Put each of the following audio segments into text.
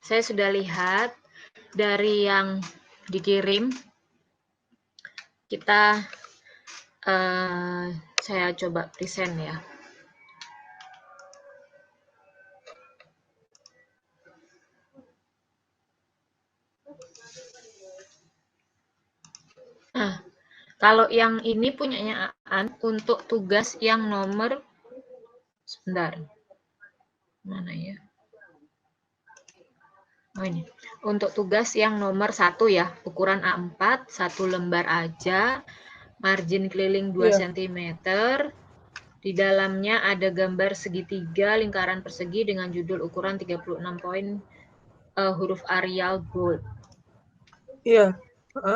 saya sudah lihat dari yang dikirim. Saya coba present ya. Nah, kalau yang ini punyanya Aan untuk tugas yang nomor, sebentar, mana ya? Oh ini, untuk tugas yang nomor 1 ya, ukuran A4, 1 lembar aja, margin keliling 2 cm, di dalamnya ada gambar segitiga lingkaran persegi dengan judul ukuran 36 poin, huruf Arial bold. Iya.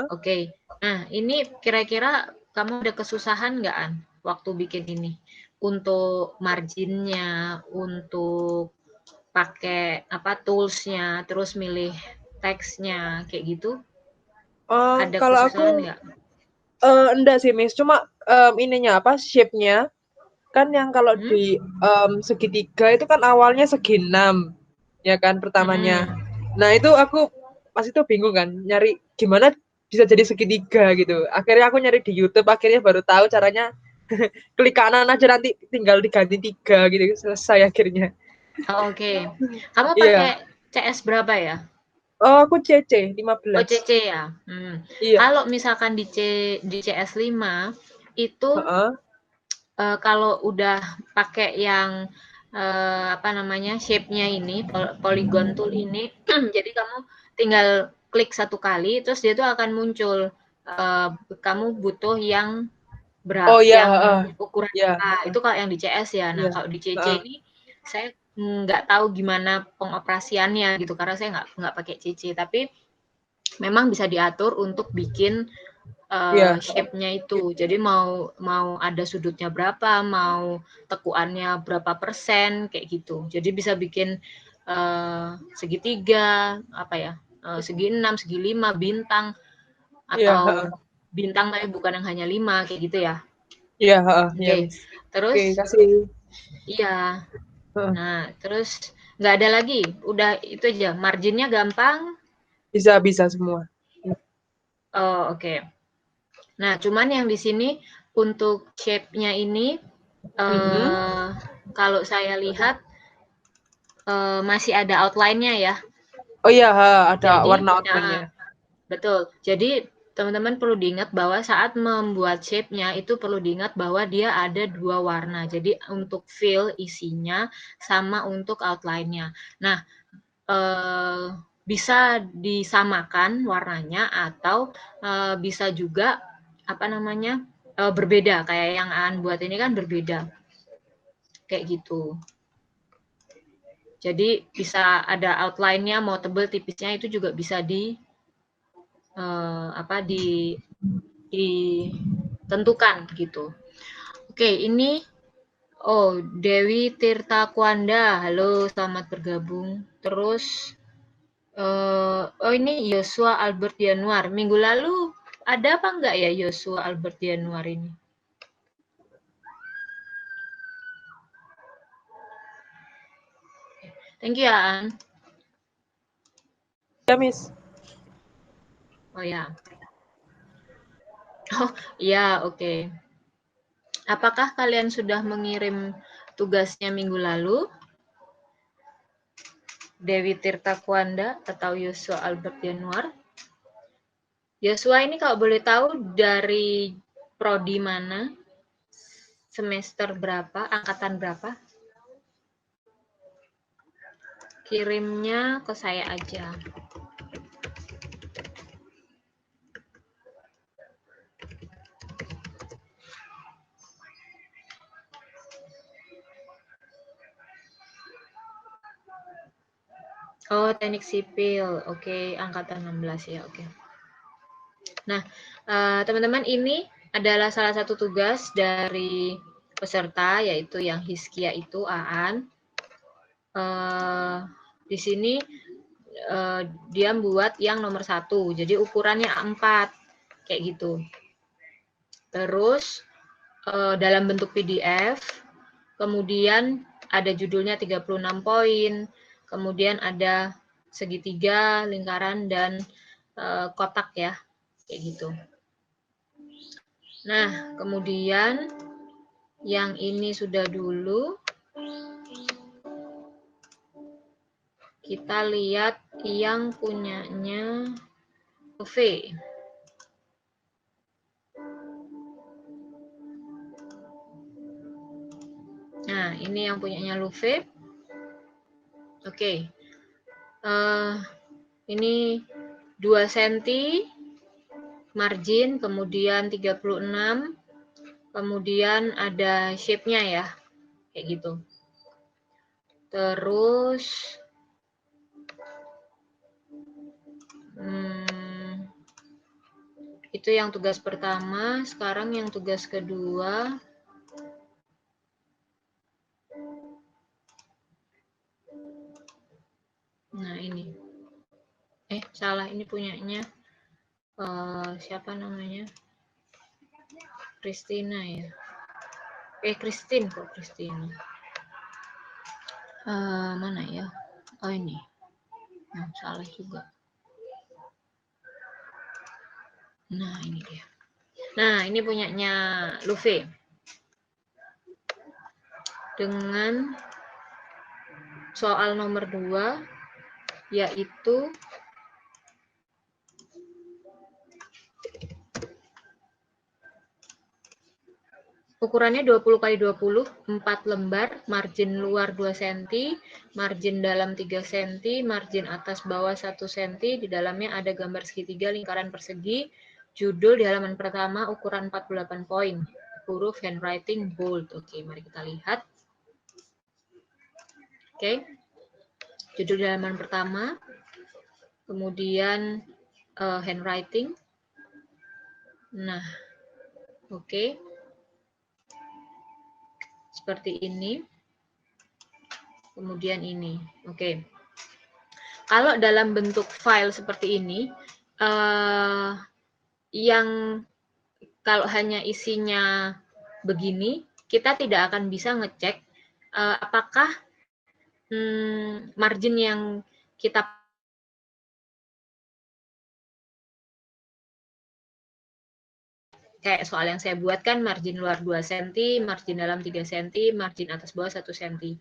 Oke. Nah, ini kira-kira kamu ada kesusahan nggak, An, waktu bikin ini? Untuk marginnya, untuk pakai apa toolsnya, terus milih teksnya, kayak gitu? Ada Kalau kesusahan aku nggak? enggak sih, Miss. Cuma ininya apa? Shape-nya kan yang kalau di segitiga itu kan awalnya segi 6, ya kan pertamanya. Nah, itu aku pas itu bingung kan, nyari gimana bisa jadi segitiga gitu. Akhirnya aku nyari di YouTube, akhirnya baru tahu caranya klik kanan aja nanti tinggal diganti 3 gitu, selesai akhirnya. Oh, oke. Kamu Iya. pakai CS berapa ya? Oh, aku CC Oh, 15. CC ya. Iya. Kalau misalkan di CS5 itu Heeh. kalau udah pakai yang apa namanya shape-nya ini, polygon tool ini, jadi kamu tinggal klik 1 kali, terus dia tuh akan muncul kamu butuh yang Oh iya, yang heeh. ukuran Iya, apa. Itu kalau yang di CS ya. Nah, iya. kalau di CC Heeh. ini saya nggak tahu gimana pengoperasiannya gitu, karena saya nggak pakai CC. Tapi memang bisa diatur untuk bikin Iya. shape-nya itu. Jadi mau ada sudutnya berapa, mau tekuannya berapa persen, kayak gitu. Jadi bisa bikin segitiga, apa ya, segi 6, segi 5, bintang, Iya, atau heeh. bintang tapi bukan yang hanya 5, kayak gitu ya. Iya, heeh. Iya, Oke, Miss. Oke, terus kasih. iya. Heeh. Nah, terus nggak ada lagi. Udah itu aja. Marginnya gampang. Bisa semua. Oh, oke. Nah, cuman yang di sini untuk shape-nya ini Mhm. kalau saya lihat masih ada outline-nya ya. Oh iya, ada Jadi, warna nah, outline-nya. betul. Jadi, teman-teman perlu diingat bahwa saat membuat shape-nya itu perlu diingat bahwa dia ada 2 warna. Jadi, untuk fill isinya sama untuk outline-nya. Nah, bisa disamakan warnanya atau bisa juga apa namanya berbeda, kayak yang Aan buat ini kan berbeda, kayak gitu. Jadi bisa ada outline-nya, mau tebel tipisnya itu juga bisa ditentukan gitu. Oke, ini Dewi Tirta Kwanda, halo, selamat bergabung. Terus ini Yosua Albert Yanuar. Minggu lalu ada apa enggak ya Yosua Albert Yanuar ini? Thank you ya, An. Ya, Miss. Oh ya. Oh iya, oke. Apakah kalian sudah mengirim tugasnya minggu lalu? Dewi Tirta Kwanda atau Yosua Albert Yanuar? Yosua ini kalau boleh tahu dari prodi mana? Semester berapa? Angkatan berapa? Kirimnya ke saya aja. Oh, teknik sipil. Oke, angkatan 16 ya, oke. Nah, teman-teman, ini adalah salah satu tugas dari peserta, yaitu yang Hiskia itu, Aan. Di sini dia buat yang nomor 1, jadi ukurannya A4, kayak gitu. Terus dalam bentuk PDF, kemudian ada judulnya 36 poin, kemudian ada segitiga, lingkaran, dan kotak ya, kayak gitu. Nah, kemudian yang ini sudah dulu. Kita lihat yang punyanya Luffy. Nah, ini yang punyanya Luffy. Oke. Ini 2 cm margin, kemudian 36, kemudian ada shape-nya ya, kayak gitu. Terus itu yang tugas pertama. Sekarang yang tugas kedua. Nah, ini. Salah, ini punyanya siapa namanya? Christina ya. Christine kok, Christina. Mana ya? Oh, ini. Salah juga. Nah, ini dia. Nah, ini punyanya Luffy. Dengan soal nomor 2, yaitu ukurannya 20 x 20, 4 lembar, margin luar 2 cm, margin dalam 3 cm, margin atas bawah 1 cm, di dalamnya ada gambar segitiga, lingkaran persegi, judul di halaman pertama, ukuran 48 poin, huruf handwriting bold. Oke, mari kita lihat. Oke, judul di halaman pertama, kemudian handwriting. Nah, oke. Seperti ini. Kemudian ini. Oke. Kalau dalam bentuk file seperti ini, yang kalau hanya isinya begini, kita tidak akan bisa ngecek apakah margin yang kita kayak soal yang saya buat kan margin luar 2 cm, margin dalam 3 cm, margin atas bawah 1 cm.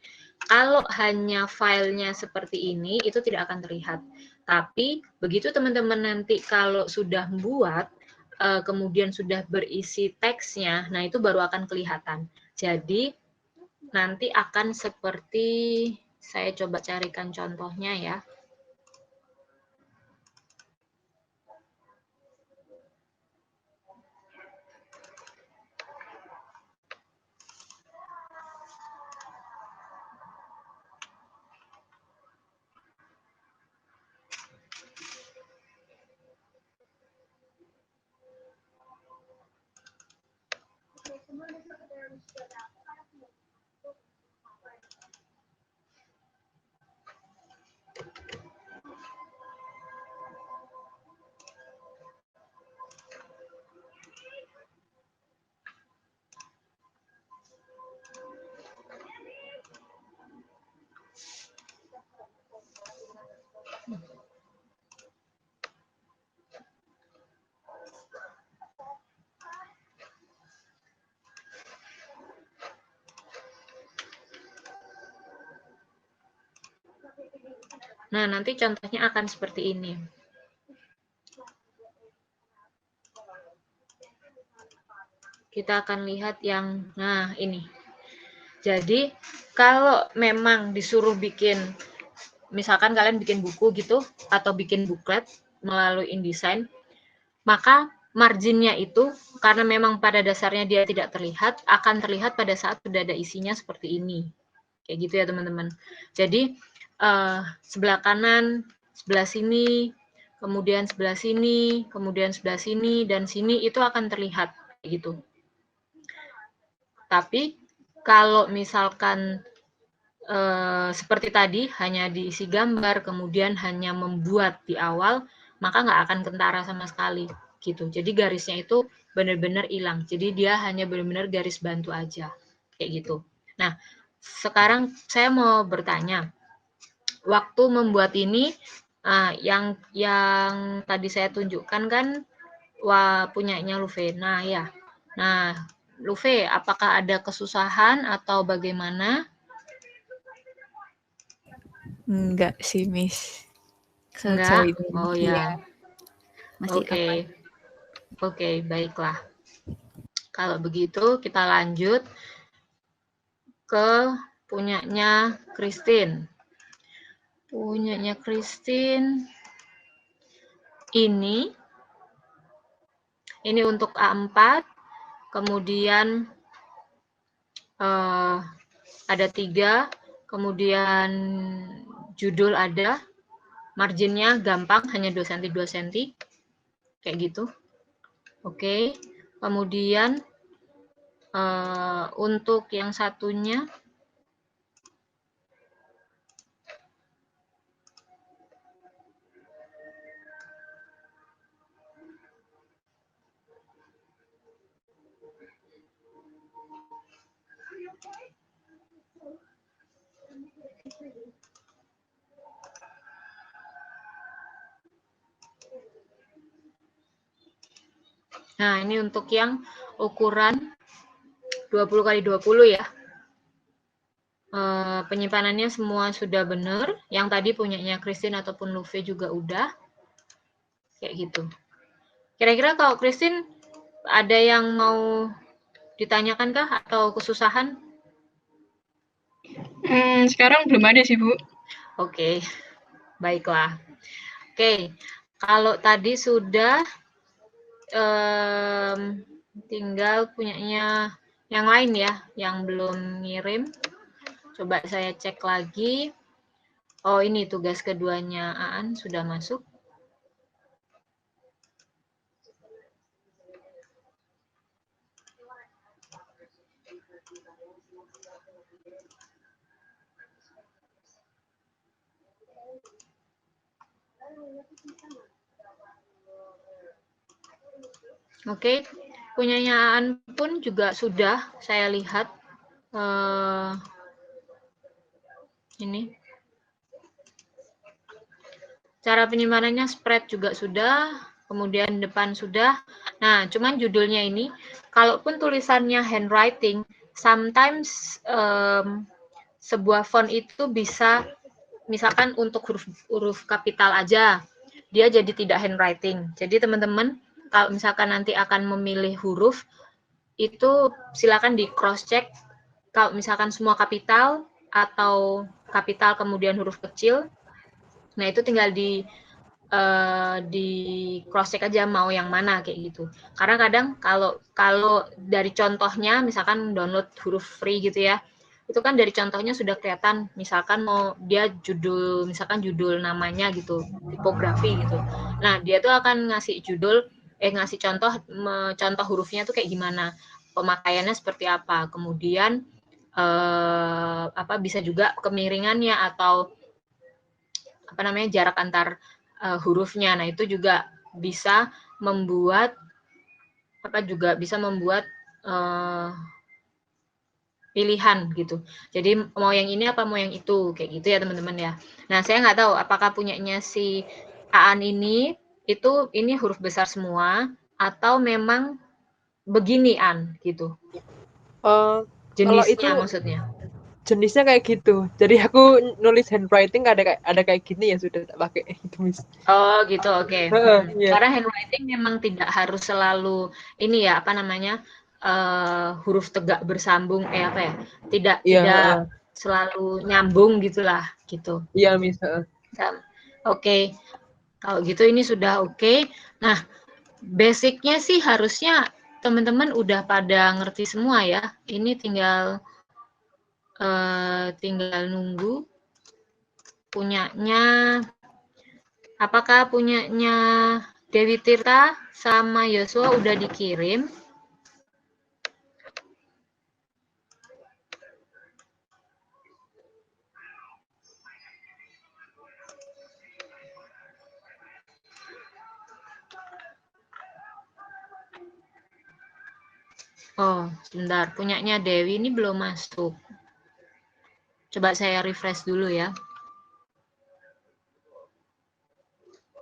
Kalau hanya filenya seperti ini, itu tidak akan terlihat. Tapi begitu teman-teman nanti kalau sudah membuat, kemudian sudah berisi teksnya, nah itu baru akan kelihatan. Jadi nanti akan seperti, saya coba carikan contohnya ya. Nah, nanti contohnya akan seperti ini. Kita akan lihat yang, nah ini. Jadi, kalau memang disuruh bikin, misalkan kalian bikin buku gitu, atau bikin booklet melalui InDesign, maka marginnya itu, karena memang pada dasarnya dia tidak terlihat, akan terlihat pada saat sudah ada isinya seperti ini. Kayak gitu ya teman-teman. Jadi, sebelah kanan, sebelah sini, kemudian sebelah sini, kemudian sebelah sini, dan sini itu akan terlihat gitu. Tapi kalau misalkan seperti tadi hanya diisi gambar, kemudian hanya membuat di awal, maka nggak akan kentara sama sekali gitu. Jadi garisnya itu benar-benar hilang. Jadi dia hanya benar-benar garis bantu aja kayak gitu. Nah, sekarang saya mau bertanya. waktu membuat ini, yang tadi saya tunjukkan kan punyanya Luve. Nah ya, Luve, apakah ada kesusahan atau bagaimana? Enggak sih, Miss. Enggak? Ini. Oh Iya. ya. Masih aman. Oke, baiklah. Kalau begitu kita lanjut ke punyanya Christine. Punyanya Christine ini untuk A4, kemudian ada 3, kemudian judul ada, marginnya gampang, hanya 2 cm 2 cm, kayak gitu. Oke, kemudian untuk yang satunya, nah ini untuk yang ukuran 20x20 ya. Penyimpanannya semua sudah benar. Yang tadi punyanya Christine ataupun Luve juga udah. Kayak gitu. Kira-kira kalau Christine ada yang mau ditanyakan kah atau kesusahan? Sekarang belum ada sih, Bu. Oke, baiklah. Oke, kalau tadi sudah, tinggal punyanya yang lain ya, yang belum ngirim. Coba saya cek lagi. Oh, ini tugas keduanya Aan sudah masuk. Oke, punyanya Aan pun juga sudah saya lihat. Ini. Cara penyimpanannya spread juga sudah, kemudian depan sudah. Nah, cuman judulnya ini, kalaupun tulisannya handwriting, sometimes sebuah font itu bisa, misalkan untuk huruf kapital aja, dia jadi tidak handwriting. Jadi teman-teman, kalau misalkan nanti akan memilih huruf, itu silakan di cross check. Kalau misalkan semua kapital atau kapital kemudian huruf kecil, nah itu tinggal di cross check aja mau yang mana kayak gitu. Karena kadang kalau dari contohnya misalkan download huruf free gitu ya, itu kan dari contohnya sudah kelihatan, misalkan mau dia misalkan judul namanya gitu, tipografi gitu. Nah, dia tuh akan ngasih ngasih contoh hurufnya tuh kayak gimana, pemakaiannya seperti apa, kemudian bisa juga kemiringannya atau jarak antar hurufnya. Nah, itu juga bisa membuat pilihan gitu. Jadi mau yang ini apa mau yang itu, kayak gitu ya teman-teman ya. Nah, saya nggak tahu apakah punyanya si Aan ini huruf besar semua atau memang beginian gitu. Jenisnya maksudnya. Jenisnya kayak gitu. Jadi aku nulis handwriting ada kayak gini ya sudah tak pakai itu, Miss. Oh, gitu. Oke. Yeah. Karena handwriting memang tidak harus selalu ini ya, huruf tegak bersambung tidak selalu nyambung gitulah gitu. Iya, Miss. Oke. Kalau gitu ini sudah oke. Nah, basicnya sih harusnya teman-teman udah pada ngerti semua ya. Ini tinggal nunggu apakah punyanya Dewi Tirta sama Yosua udah dikirim? Oh, sebentar. Punyanya Dewi ini belum masuk. Coba saya refresh dulu ya.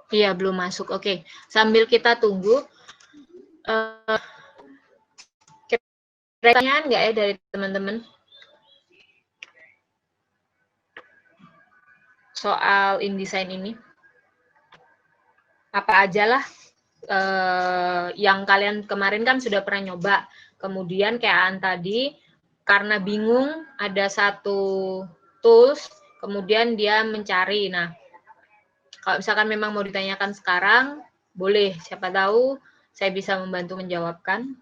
Iya, belum masuk. Oke, sambil kita tunggu, pertanyaan nggak ya dari teman-teman? Soal InDesign ini? Apa aja lah yang kalian kemarin kan sudah pernah nyoba. Kemudian kayak An tadi, karena bingung ada satu tools, kemudian dia mencari. Nah, kalau misalkan memang mau ditanyakan sekarang, boleh. Siapa tahu saya bisa membantu menjawabkan.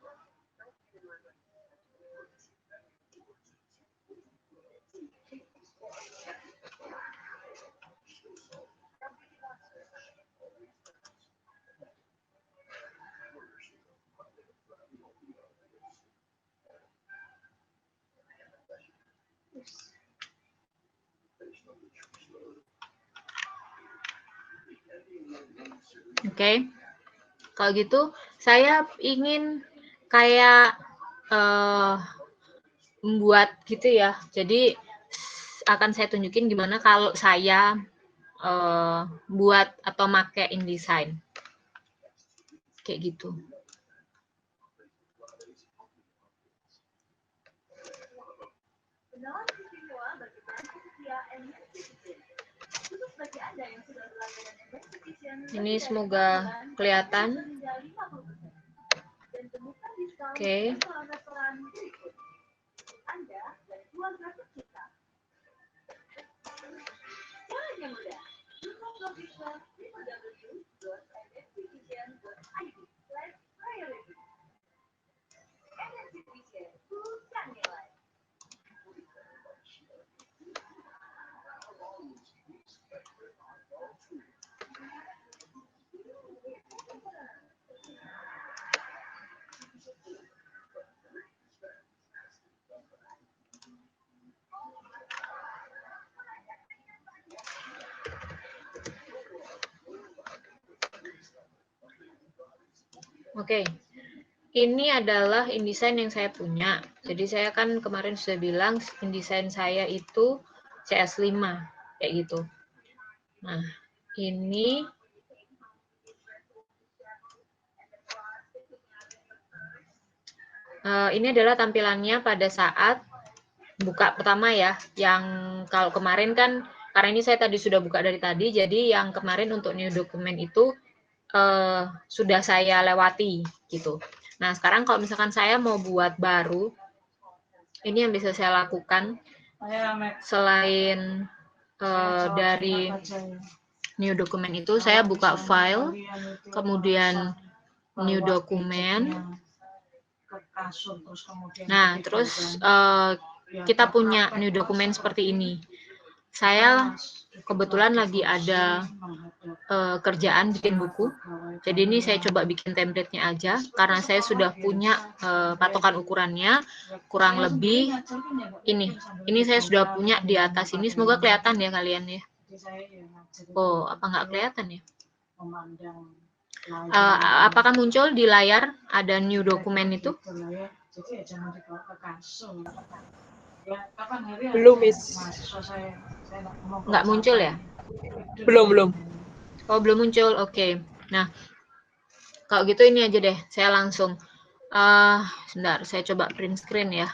Oke. Kalau gitu, saya ingin kayak membuat gitu ya. Jadi akan saya tunjukin gimana kalau saya buat atau make InDesign. Kayak gitu. Ini semoga kelihatan. Oke. Oke, ini adalah InDesign yang saya punya. Jadi saya kan kemarin sudah bilang InDesign saya itu CS5, kayak gitu. Nah, ini adalah tampilannya pada saat buka pertama ya. Yang kalau kemarin kan, karena ini saya tadi sudah buka dari tadi, jadi yang kemarin untuk new document itu sudah saya lewati gitu. Nah, sekarang kalau misalkan saya mau buat baru, ini yang bisa saya lakukan selain dari new document itu, saya buka file, kemudian new document. Nah, terus kita punya new document seperti ini. Saya kebetulan lagi ada kerjaan bikin buku. Jadi ini saya coba bikin template-nya aja, karena saya sudah punya patokan ukurannya, kurang lebih ini. Ini saya sudah punya di atas ini, semoga kelihatan ya kalian ya. Oh, apa nggak kelihatan ya? Apakah muncul di layar ada new document itu? Belum, Miss. Nggak muncul ya? Belum. Oh, belum muncul. Oke. Nah, kalau gitu ini aja deh. Saya langsung. Sebentar, saya coba print screen ya.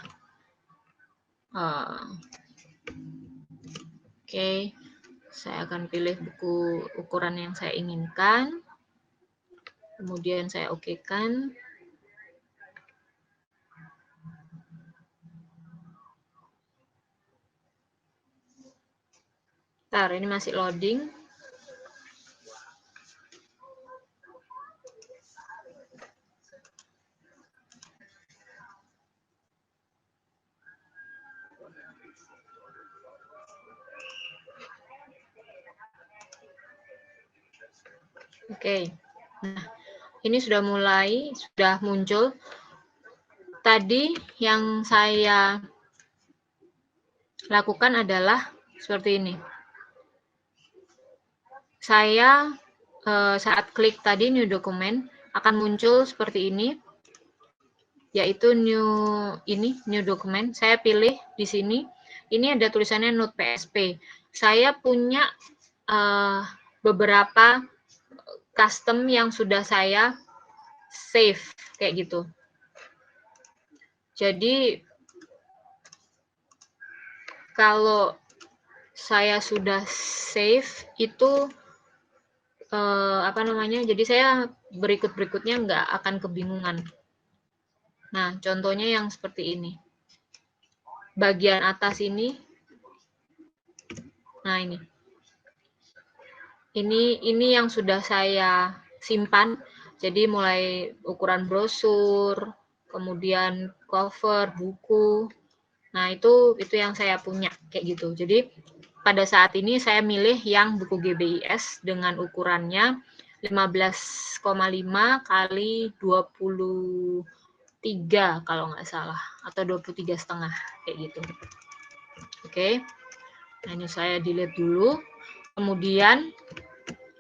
Oke. Saya akan pilih buku ukuran yang saya inginkan. Kemudian saya okekan. Bentar, ini masih loading. Oke. Nah, ini sudah muncul. Tadi yang saya lakukan adalah seperti ini. Saya saat klik tadi new document akan muncul seperti ini, yaitu new document. Saya pilih di sini. Ini ada tulisannya Node PSP. Saya punya beberapa custom yang sudah saya save kayak gitu. Jadi kalau saya sudah save itu apa namanya? Jadi saya berikutnya nggak akan kebingungan. Nah, contohnya yang seperti ini. Bagian atas ini. Nah, ini. Ini yang sudah saya simpan. Jadi mulai ukuran brosur, kemudian cover, buku. Nah, itu yang saya punya kayak gitu. Jadi pada saat ini saya milih yang buku GBIS dengan ukurannya 15,5 kali 23 kalau nggak salah, atau 23,5 kayak gitu. Oke. Nah, ini saya delete dulu. Kemudian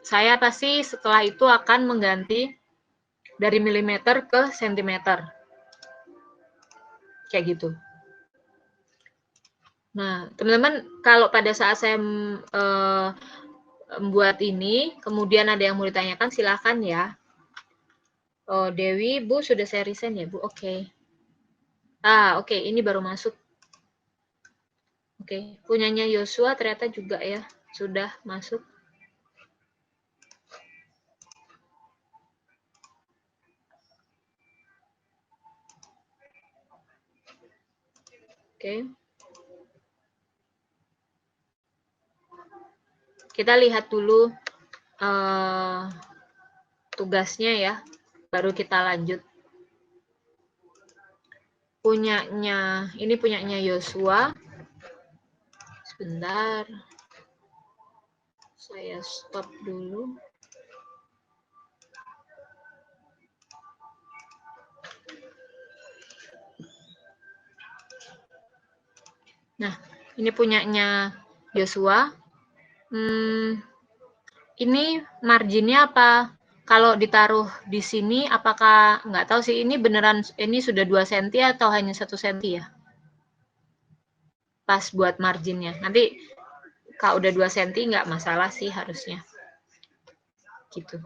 saya pasti setelah itu akan mengganti dari milimeter ke sentimeter. Kayak gitu. Nah, teman-teman, kalau pada saat saya membuat ini, kemudian ada yang mau ditanyakan, silahkan ya. Oh, Dewi, Bu, sudah saya resign ya, Bu? Oke. Oke, ini baru masuk. Oke, punyanya Yosua ternyata juga ya, sudah masuk. Oke. Kita lihat dulu tugasnya ya, baru kita lanjut. Ini punyanya Yosua. Sebentar. Saya stop dulu. Nah, ini punyanya Yosua. Ini marginnya apa? Kalau ditaruh di sini, apakah nggak tahu sih ini beneran ini sudah 2 cm atau hanya 1 cm ya? Pas buat marginnya. Nanti kalau udah 2 cm nggak masalah sih harusnya. Gitu.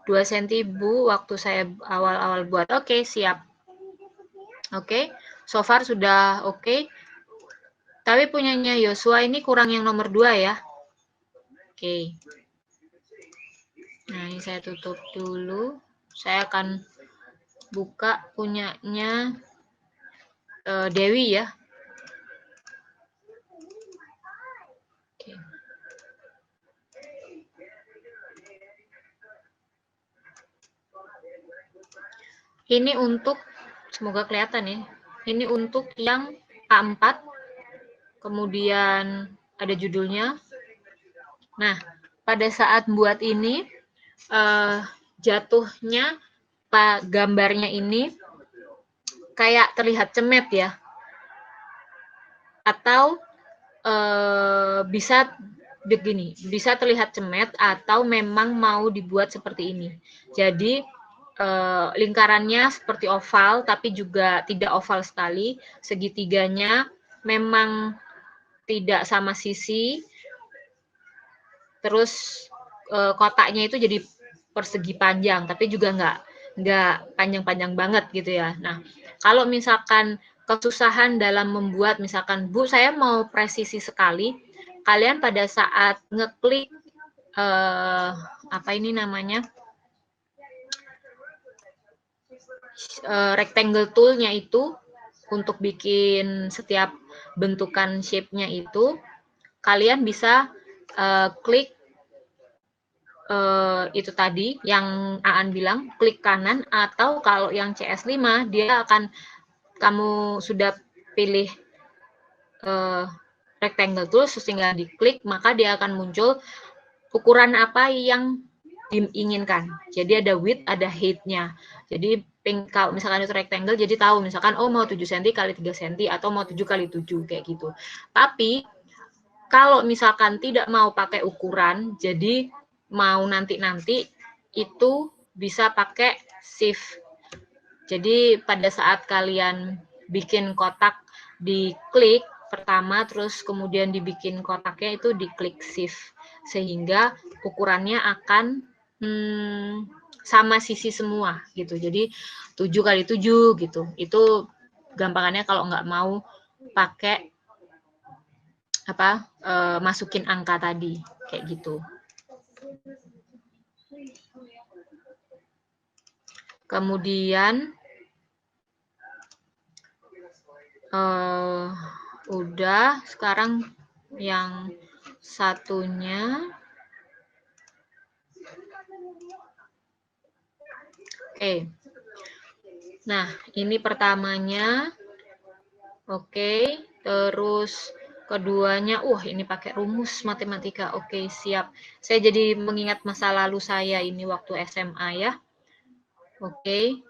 2 cm Bu waktu saya awal-awal buat. Oke, siap. Oke, so far sudah oke. Tapi punyanya Yosua ini kurang yang nomor 2 ya. Oke. Nah, ini saya tutup dulu. Saya akan buka punyanya Dewi ya. Oke. Ini untuk, semoga kelihatan ya. Ini untuk yang A4. Kemudian ada judulnya. Nah, pada saat buat ini, jatuhnya gambarnya ini kayak terlihat cemet ya. Atau bisa begini, bisa terlihat cemet atau memang mau dibuat seperti ini. Jadi lingkarannya seperti oval, tapi juga tidak oval sekali. Segitiganya memang tidak sama sisi. Terus kotaknya itu jadi persegi panjang, tapi juga nggak panjang-panjang banget gitu ya. Nah, kalau misalkan kesusahan dalam membuat, misalkan Bu, saya mau presisi sekali, kalian pada saat ngeklik apa ini namanya? Rectangle tool-nya itu untuk bikin setiap bentukan shape-nya itu, kalian bisa klik itu tadi yang Aan bilang, klik kanan, atau kalau yang CS5 dia akan, kamu sudah pilih rectangle tool, tinggal diklik, maka dia akan muncul ukuran apa yang diinginkan. Jadi ada width, ada height-nya. Jadi kalau misalkan itu rectangle, jadi tahu misalkan mau 7 cm kali 3 cm atau mau 7 kali 7 kayak gitu. Tapi kalau misalkan tidak mau pakai ukuran, jadi mau nanti itu bisa pakai shift. Jadi pada saat kalian bikin kotak, diklik pertama, terus kemudian dibikin kotaknya itu diklik shift. sehingga ukurannya akan sama sisi semua gitu. Jadi 7 kali 7 gitu. Itu gampangannya kalau nggak mau pakai masukin angka tadi kayak gitu. Kemudian udah, sekarang yang satunya. Oke. Nah, ini pertamanya. Oke, terus keduanya, ini pakai rumus matematika. Oke, siap. Saya jadi mengingat masa lalu saya ini waktu SMA ya. Oke.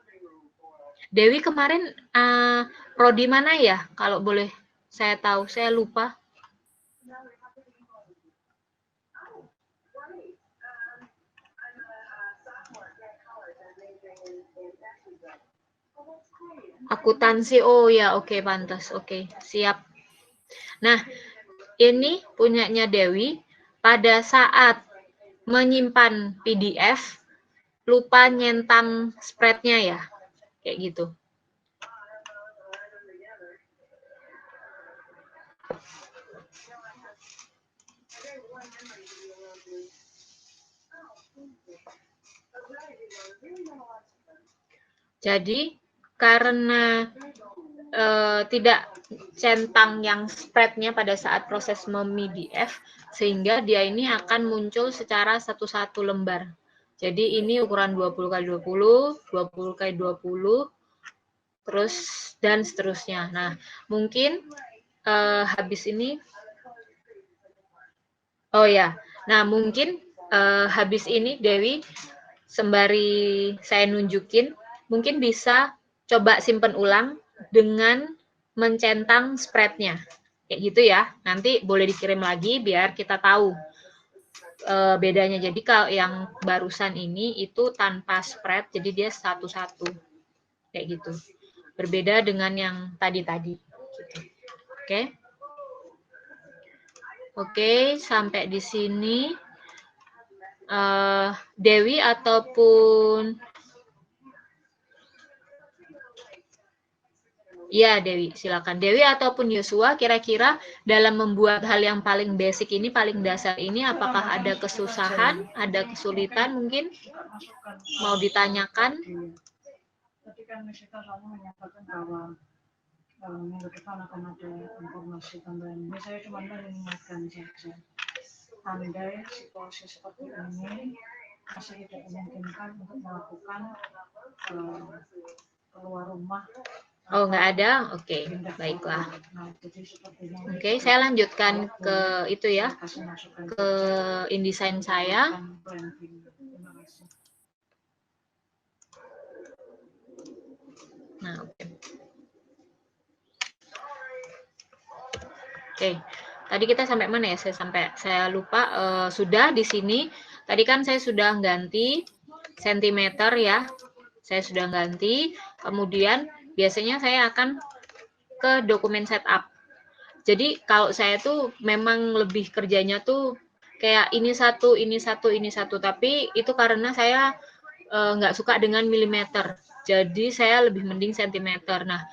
Dewi kemarin prodi mana ya? Kalau boleh saya tahu, saya lupa. Akuntansi, oh ya, oke, pantas, oke, siap. Nah, ini punyanya Dewi, pada saat menyimpan PDF, lupa nyentang spreadnya ya, kayak gitu. Jadi, karena tidak centang yang spreadnya pada saat proses mem-PDF, sehingga dia ini akan muncul secara satu-satu lembar. Jadi ini ukuran 20 kali 20, 20 kali 20, terus dan seterusnya. Nah, mungkin habis ini, mungkin habis ini Dewi, sembari saya nunjukin, mungkin bisa coba simpen ulang dengan mencentang spreadnya, kayak gitu ya. Nanti boleh dikirim lagi biar kita tahu bedanya. Jadi kalau yang barusan ini itu tanpa spread, jadi dia satu-satu, kayak gitu. Berbeda dengan yang tadi-tadi. Gitu. Oke. Oke, sampai di sini. Dewi ataupun ya, Dewi, silakan. Dewi ataupun Yosua, kira-kira dalam membuat hal yang paling basic ini, paling dasar ini, apakah ada kesusahan, ada kesulitan mungkin? Mau ditanyakan? Tadi kan kita selalu menyatakan bahwa minggu depan akan ada informasi tambahan. Ini saya cuma mengingatkan saja. Andai situasi seperti ini masih tidak memungkinkan untuk melakukan keluar rumah. Oh, nggak ada? Oke, baiklah. Oke, saya lanjutkan ke itu ya, ke InDesign saya. Nah, oke. Tadi kita sampai mana ya? Saya lupa. Sudah di sini. Tadi kan saya sudah ganti sentimeter ya. Saya sudah ganti. Kemudian biasanya saya akan ke dokumen setup. Jadi kalau saya tuh memang lebih kerjanya tuh kayak ini satu, ini satu, ini satu. Tapi itu karena saya nggak suka dengan milimeter. Jadi saya lebih mending sentimeter. Nah,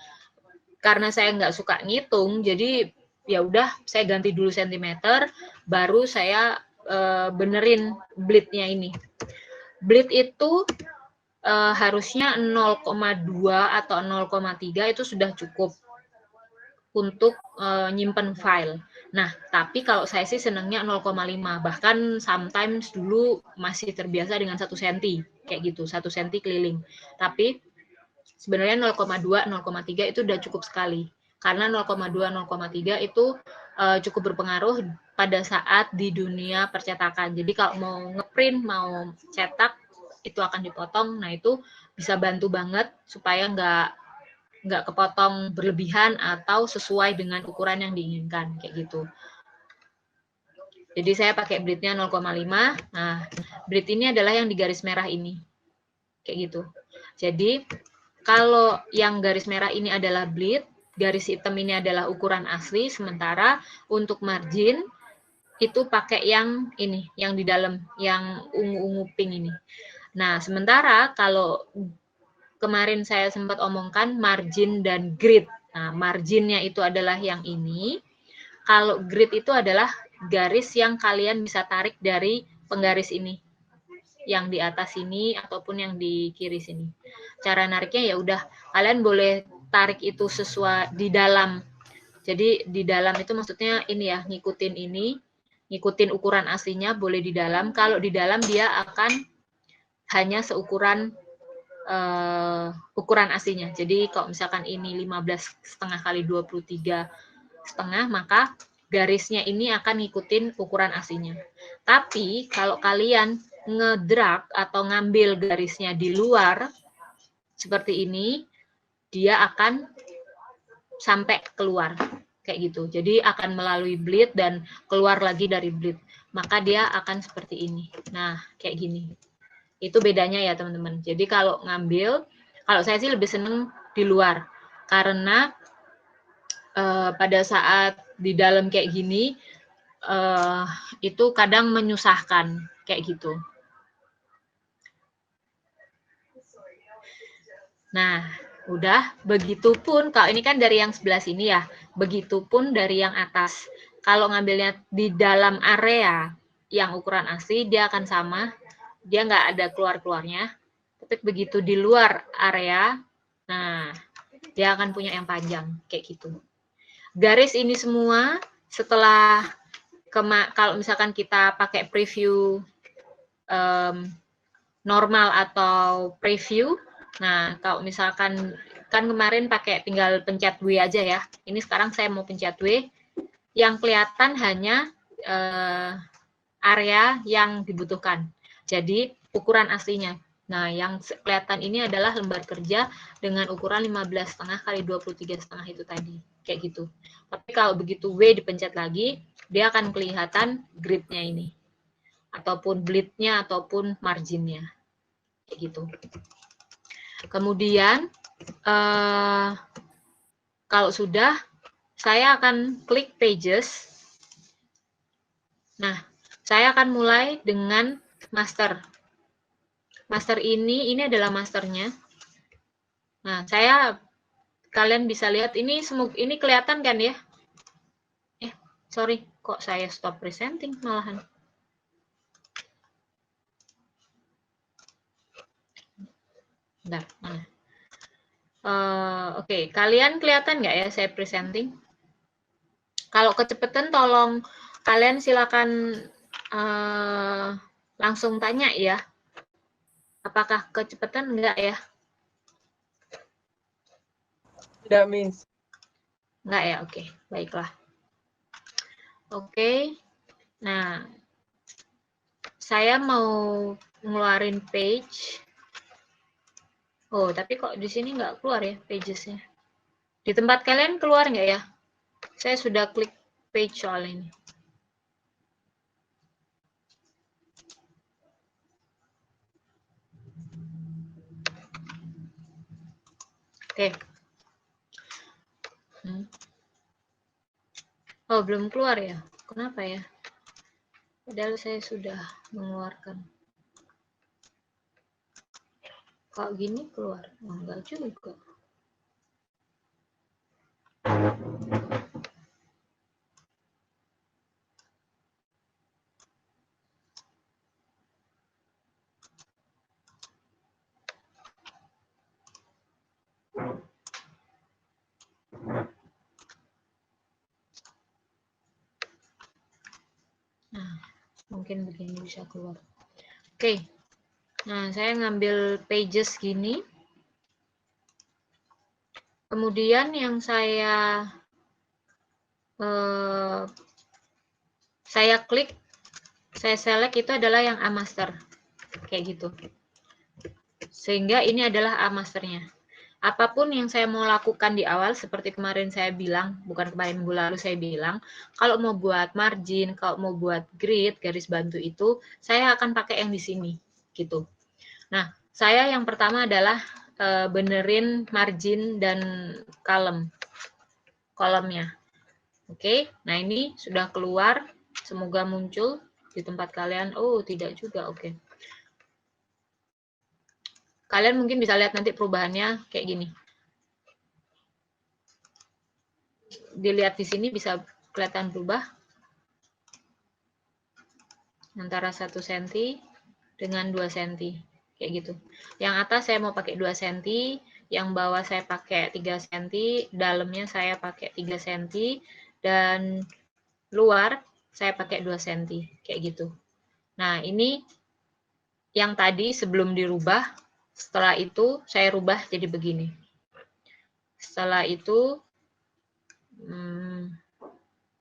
karena saya nggak suka ngitung, jadi ya udah saya ganti dulu sentimeter, baru saya benerin bleed-nya ini. Bleed itu harusnya 0,2 atau 0,3 itu sudah cukup untuk nyimpen file. Nah, tapi kalau saya sih senangnya 0,5. Bahkan sometimes dulu masih terbiasa dengan 1 cm, kayak gitu, 1 cm keliling. Tapi sebenarnya 0,2, 0,3 itu udah cukup sekali. Karena 0,2, 0,3 itu cukup berpengaruh pada saat di dunia percetakan. Jadi kalau mau ngeprint, mau cetak, itu akan dipotong. Nah, itu bisa bantu banget supaya nggak kepotong berlebihan atau sesuai dengan ukuran yang diinginkan, kayak gitu. Jadi saya pakai bleed-nya 0,5. Nah, bleed ini adalah yang di garis merah ini, kayak gitu. Jadi kalau yang garis merah ini adalah bleed, garis hitam ini adalah ukuran asli, sementara untuk margin itu pakai yang ini, yang di dalam, yang ungu-ungu pink ini. Nah, sementara kalau kemarin saya sempat omongkan margin dan grid. Nah, marginnya itu adalah yang ini. Kalau grid itu adalah garis yang kalian bisa tarik dari penggaris ini. Yang di atas sini ataupun yang di kiri sini. Cara nariknya ya udah, kalian boleh tarik itu sesuai di dalam. Jadi di dalam itu maksudnya ini ya, ngikutin ini, ngikutin ukuran aslinya boleh di dalam. Kalau di dalam dia akan hanya seukuran ukuran aslinya. Jadi kalau misalkan ini 15,5 kali 23,5, maka garisnya ini akan ngikutin ukuran aslinya. Tapi kalau kalian ngedrag atau ngambil garisnya di luar seperti ini, dia akan sampai keluar kayak gitu. Jadi akan melalui bleed dan keluar lagi dari bleed. Maka dia akan seperti ini. Nah, kayak gini. Itu bedanya ya teman-teman. Jadi kalau ngambil, kalau saya sih lebih seneng di luar. Karena pada saat di dalam kayak gini, itu kadang menyusahkan kayak gitu. Nah, udah. Begitupun, kalau ini kan dari yang sebelah sini ya. Begitupun dari yang atas. Kalau ngambilnya di dalam area yang ukuran asli, dia akan sama. Dia nggak ada keluar-keluarnya. Tapi begitu di luar area, nah, dia akan punya yang panjang, kayak gitu. Garis ini semua, setelah, kalau misalkan kita pakai preview normal atau preview, nah, kalau misalkan, kan kemarin pakai tinggal pencet W aja ya. Ini sekarang saya mau pencet W, yang kelihatan hanya area yang dibutuhkan. Jadi, ukuran aslinya. Nah, yang kelihatan ini adalah lembar kerja dengan ukuran 15,5 kali 23,5 itu tadi. Kayak gitu. Tapi kalau begitu W dipencet lagi, dia akan kelihatan gridnya ini. Ataupun bleednya, ataupun marginnya. Kayak gitu. Kemudian, kalau sudah, saya akan klik pages. Nah, saya akan mulai dengan master. Master ini adalah masternya. Nah, kalian bisa lihat ini kelihatan kan ya? Sorry, kok saya stop presenting malahan. Bentar, mana? Oke, kalian kelihatan nggak ya saya presenting? Kalau kecepatan tolong kalian silakan langsung tanya ya. Apakah kecepatan enggak ya? Tidak, Miss. Enggak ya, oke. Baiklah. Oke. Nah, saya mau ngeluarin page. Oh, tapi kok di sini nggak keluar ya pagesnya. Di tempat kalian keluar nggak ya? Saya sudah klik page soal ini. Oke. Oh, belum keluar ya? Kenapa ya? Padahal saya sudah mengeluarkan. Kok gini keluar? Oh, enggak juga. Nah, mungkin begini bisa keluar. Oke. Nah, saya ngambil pages gini. Kemudian yang saya klik, saya select itu adalah yang A master. Kayak gitu. Sehingga ini adalah A masternya. Apapun yang saya mau lakukan di awal, seperti kemarin saya bilang, bukan kemarin, minggu lalu saya bilang, kalau mau buat margin, kalau mau buat grid, garis bantu itu, saya akan pakai yang di sini, gitu. Nah, saya yang pertama adalah benerin margin dan kolomnya. Oke, nah ini sudah keluar, Semoga muncul di tempat kalian. Oh, tidak juga. Oke. Kalian mungkin bisa lihat nanti perubahannya kayak gini. Dilihat di sini bisa kelihatan berubah antara 1 cm dengan 2 cm. Kayak gitu. Yang atas saya mau pakai 2 cm, yang bawah saya pakai 3 cm, dalamnya saya pakai 3 cm, dan luar saya pakai 2 cm. Kayak gitu. Nah, ini yang tadi sebelum dirubah, setelah itu saya rubah jadi begini. Setelah itu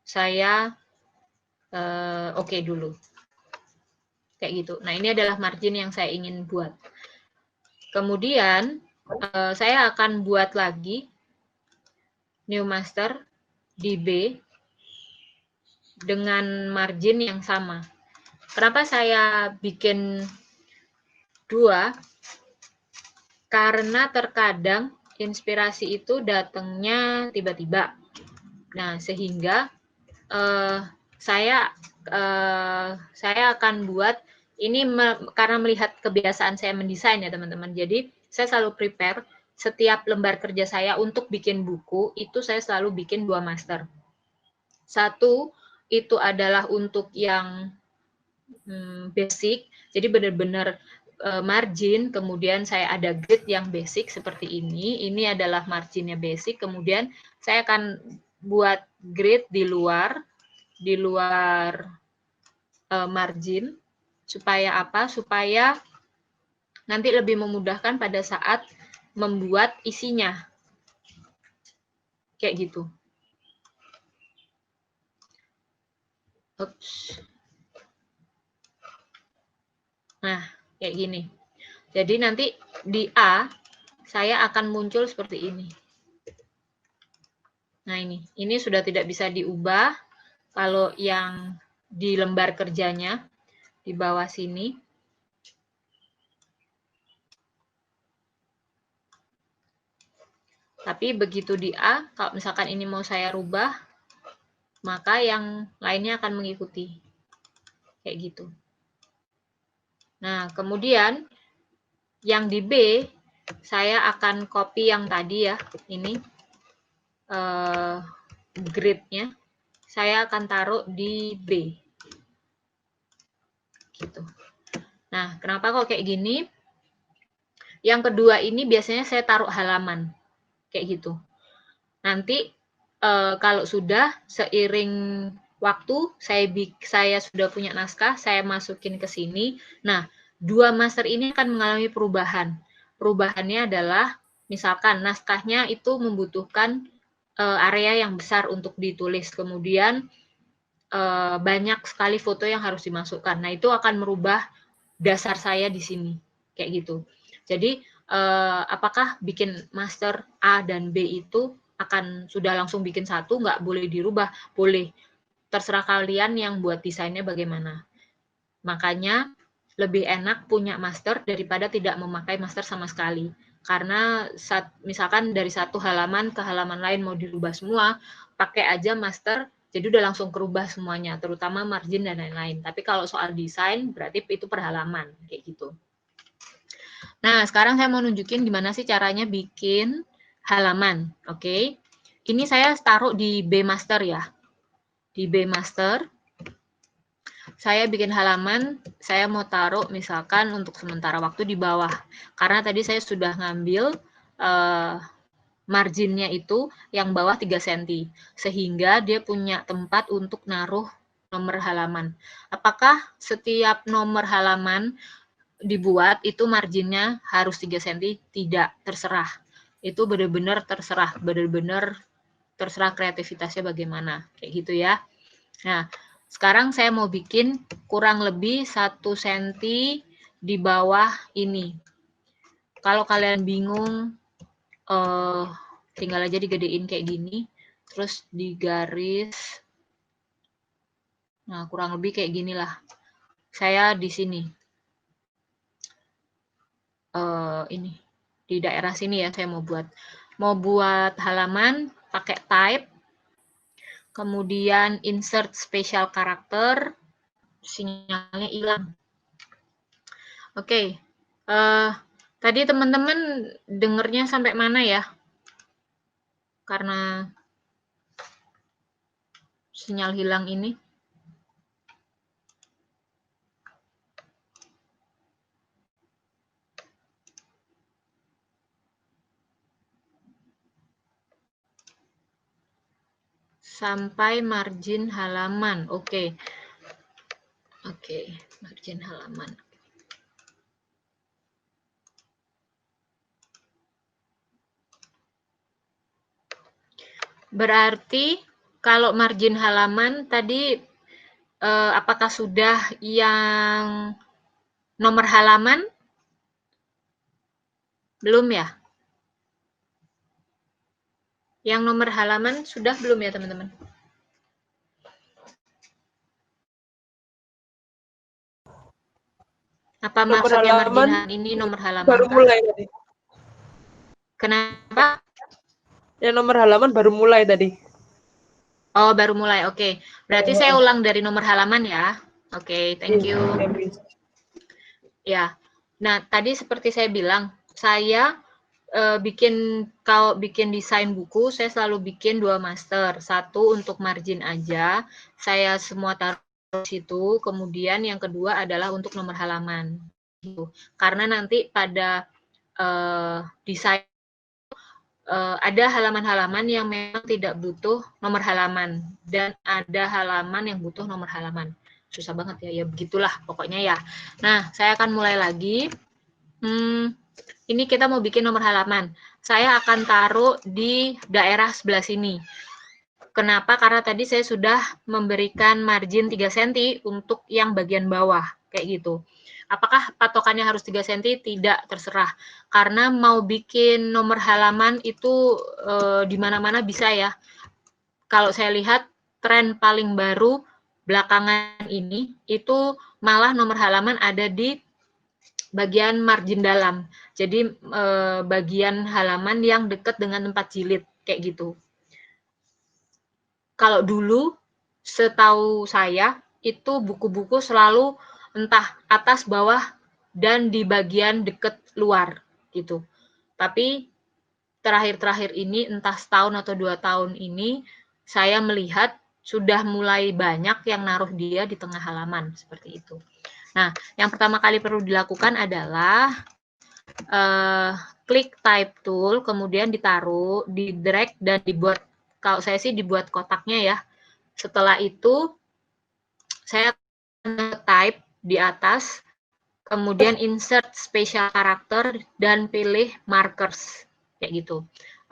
saya oke dulu. Kayak gitu. Nah, ini adalah margin yang saya ingin buat. Kemudian saya akan buat lagi new master di B dengan margin yang sama. Kenapa saya bikin 2? Karena terkadang inspirasi itu datangnya tiba-tiba. Nah, sehingga saya akan buat ini karena melihat kebiasaan saya mendesain ya teman-teman. Jadi saya selalu prepare setiap lembar kerja saya untuk bikin buku, itu saya selalu bikin 2 master. 1 itu adalah untuk yang basic, jadi benar-benar margin, kemudian saya ada grid yang basic seperti ini. Ini adalah marginnya basic, kemudian saya akan buat grid di luar margin. Supaya apa? Supaya nanti lebih memudahkan pada saat membuat isinya. Kayak gitu. Oops. Nah, kayak gini. Jadi nanti di A, saya akan muncul seperti ini. Nah, ini sudah tidak bisa diubah. Kalau yang di lembar kerjanya, di bawah sini. Tapi begitu di A, kalau misalkan ini mau saya rubah, maka yang lainnya akan mengikuti. Kayak gitu. Nah, kemudian yang di B, saya akan copy yang tadi ya, ini grid-nya. Saya akan taruh di B. Gitu. Nah, kenapa kok kayak gini? Yang kedua ini biasanya saya taruh halaman. Kayak gitu. Nanti kalau sudah seiring waktu saya sudah punya naskah, saya masukin ke sini. Nah, 2 master ini akan mengalami perubahan. Perubahannya adalah misalkan naskahnya itu membutuhkan area yang besar untuk ditulis. Kemudian banyak sekali foto yang harus dimasukkan. Nah, itu akan merubah dasar saya di sini. Kayak gitu. Jadi, apakah bikin master A dan B itu akan sudah langsung bikin satu, nggak boleh dirubah? Boleh. Terserah kalian yang buat desainnya bagaimana. Makanya lebih enak punya master daripada tidak memakai master sama sekali. Karena misalkan dari satu halaman ke halaman lain mau dirubah semua, pakai aja master, jadi udah langsung kerubah semuanya, terutama margin dan lain-lain. Tapi kalau soal desain, berarti itu per halaman, kayak gitu. Nah, sekarang saya mau nunjukin gimana sih caranya bikin halaman, oke? Ini saya taruh di B master ya. Di B master, saya bikin halaman, saya mau taruh misalkan untuk sementara waktu di bawah. Karena tadi saya sudah ngambil marginnya itu yang bawah 3 cm. Sehingga dia punya tempat untuk naruh nomor halaman. Apakah setiap nomor halaman dibuat itu marginnya harus 3 cm? Tidak, terserah. Itu benar-benar terserah, benar-benar terserah kreativitasnya bagaimana, kayak gitu ya. Nah, sekarang saya mau bikin kurang lebih 1 cm di bawah ini. Kalau kalian bingung, tinggal aja digedein kayak gini, terus digaris. Nah, kurang lebih kayak gini lah. Saya di sini. Ini di daerah sini ya saya mau buat halaman pakai type, kemudian insert special karakter, sinyalnya hilang. Oke, tadi teman-teman dengernya sampai mana ya? Karena sinyal hilang ini. Sampai margin halaman. Oke. Oke, margin halaman. Berarti kalau margin halaman tadi apakah sudah yang nomor halaman? Belum ya? Yang nomor halaman sudah belum ya, teman-teman? Apa Nomor maksudnya halaman margin halaman ini nomor halaman? baru mulai tadi. Kenapa? Ya, nomor halaman baru mulai tadi. Oh, baru mulai. Oke. Berarti saya ulang dari nomor halaman ya. Oke, thank you. Ya. Nah, tadi seperti saya bilang, saya kalau bikin desain buku, saya selalu bikin 2 master. Satu untuk margin aja, saya semua taruh di situ. Kemudian yang kedua adalah untuk nomor halaman. Karena nanti pada desain ada halaman-halaman yang memang tidak butuh nomor halaman dan ada halaman yang butuh nomor halaman. Susah banget ya, ya begitulah pokoknya ya. Nah, saya akan mulai lagi. Ini kita mau bikin nomor halaman. Saya akan taruh di daerah sebelah sini. Kenapa? Karena tadi saya sudah memberikan margin 3 cm untuk yang bagian bawah, kayak gitu. Apakah patokannya harus 3 cm? Tidak, terserah. Karena mau bikin nomor halaman itu di mana-mana bisa ya. Kalau saya lihat tren paling baru belakangan ini, itu malah nomor halaman ada di bagian margin dalam. Jadi bagian halaman yang dekat dengan tempat jilid, kayak gitu. Kalau dulu, setahu saya, itu buku-buku selalu entah atas, bawah, dan di bagian dekat luar, gitu. Tapi terakhir-terakhir ini, entah setahun atau 2 tahun ini, saya melihat sudah mulai banyak yang naruh dia di tengah halaman, seperti itu. Nah, yang pertama kali perlu dilakukan adalah klik type tool, kemudian ditaruh, di drag, dan dibuat, kalau saya sih dibuat kotaknya ya. Setelah itu, saya type di atas, kemudian insert special karakter, dan pilih markers. Kayak gitu.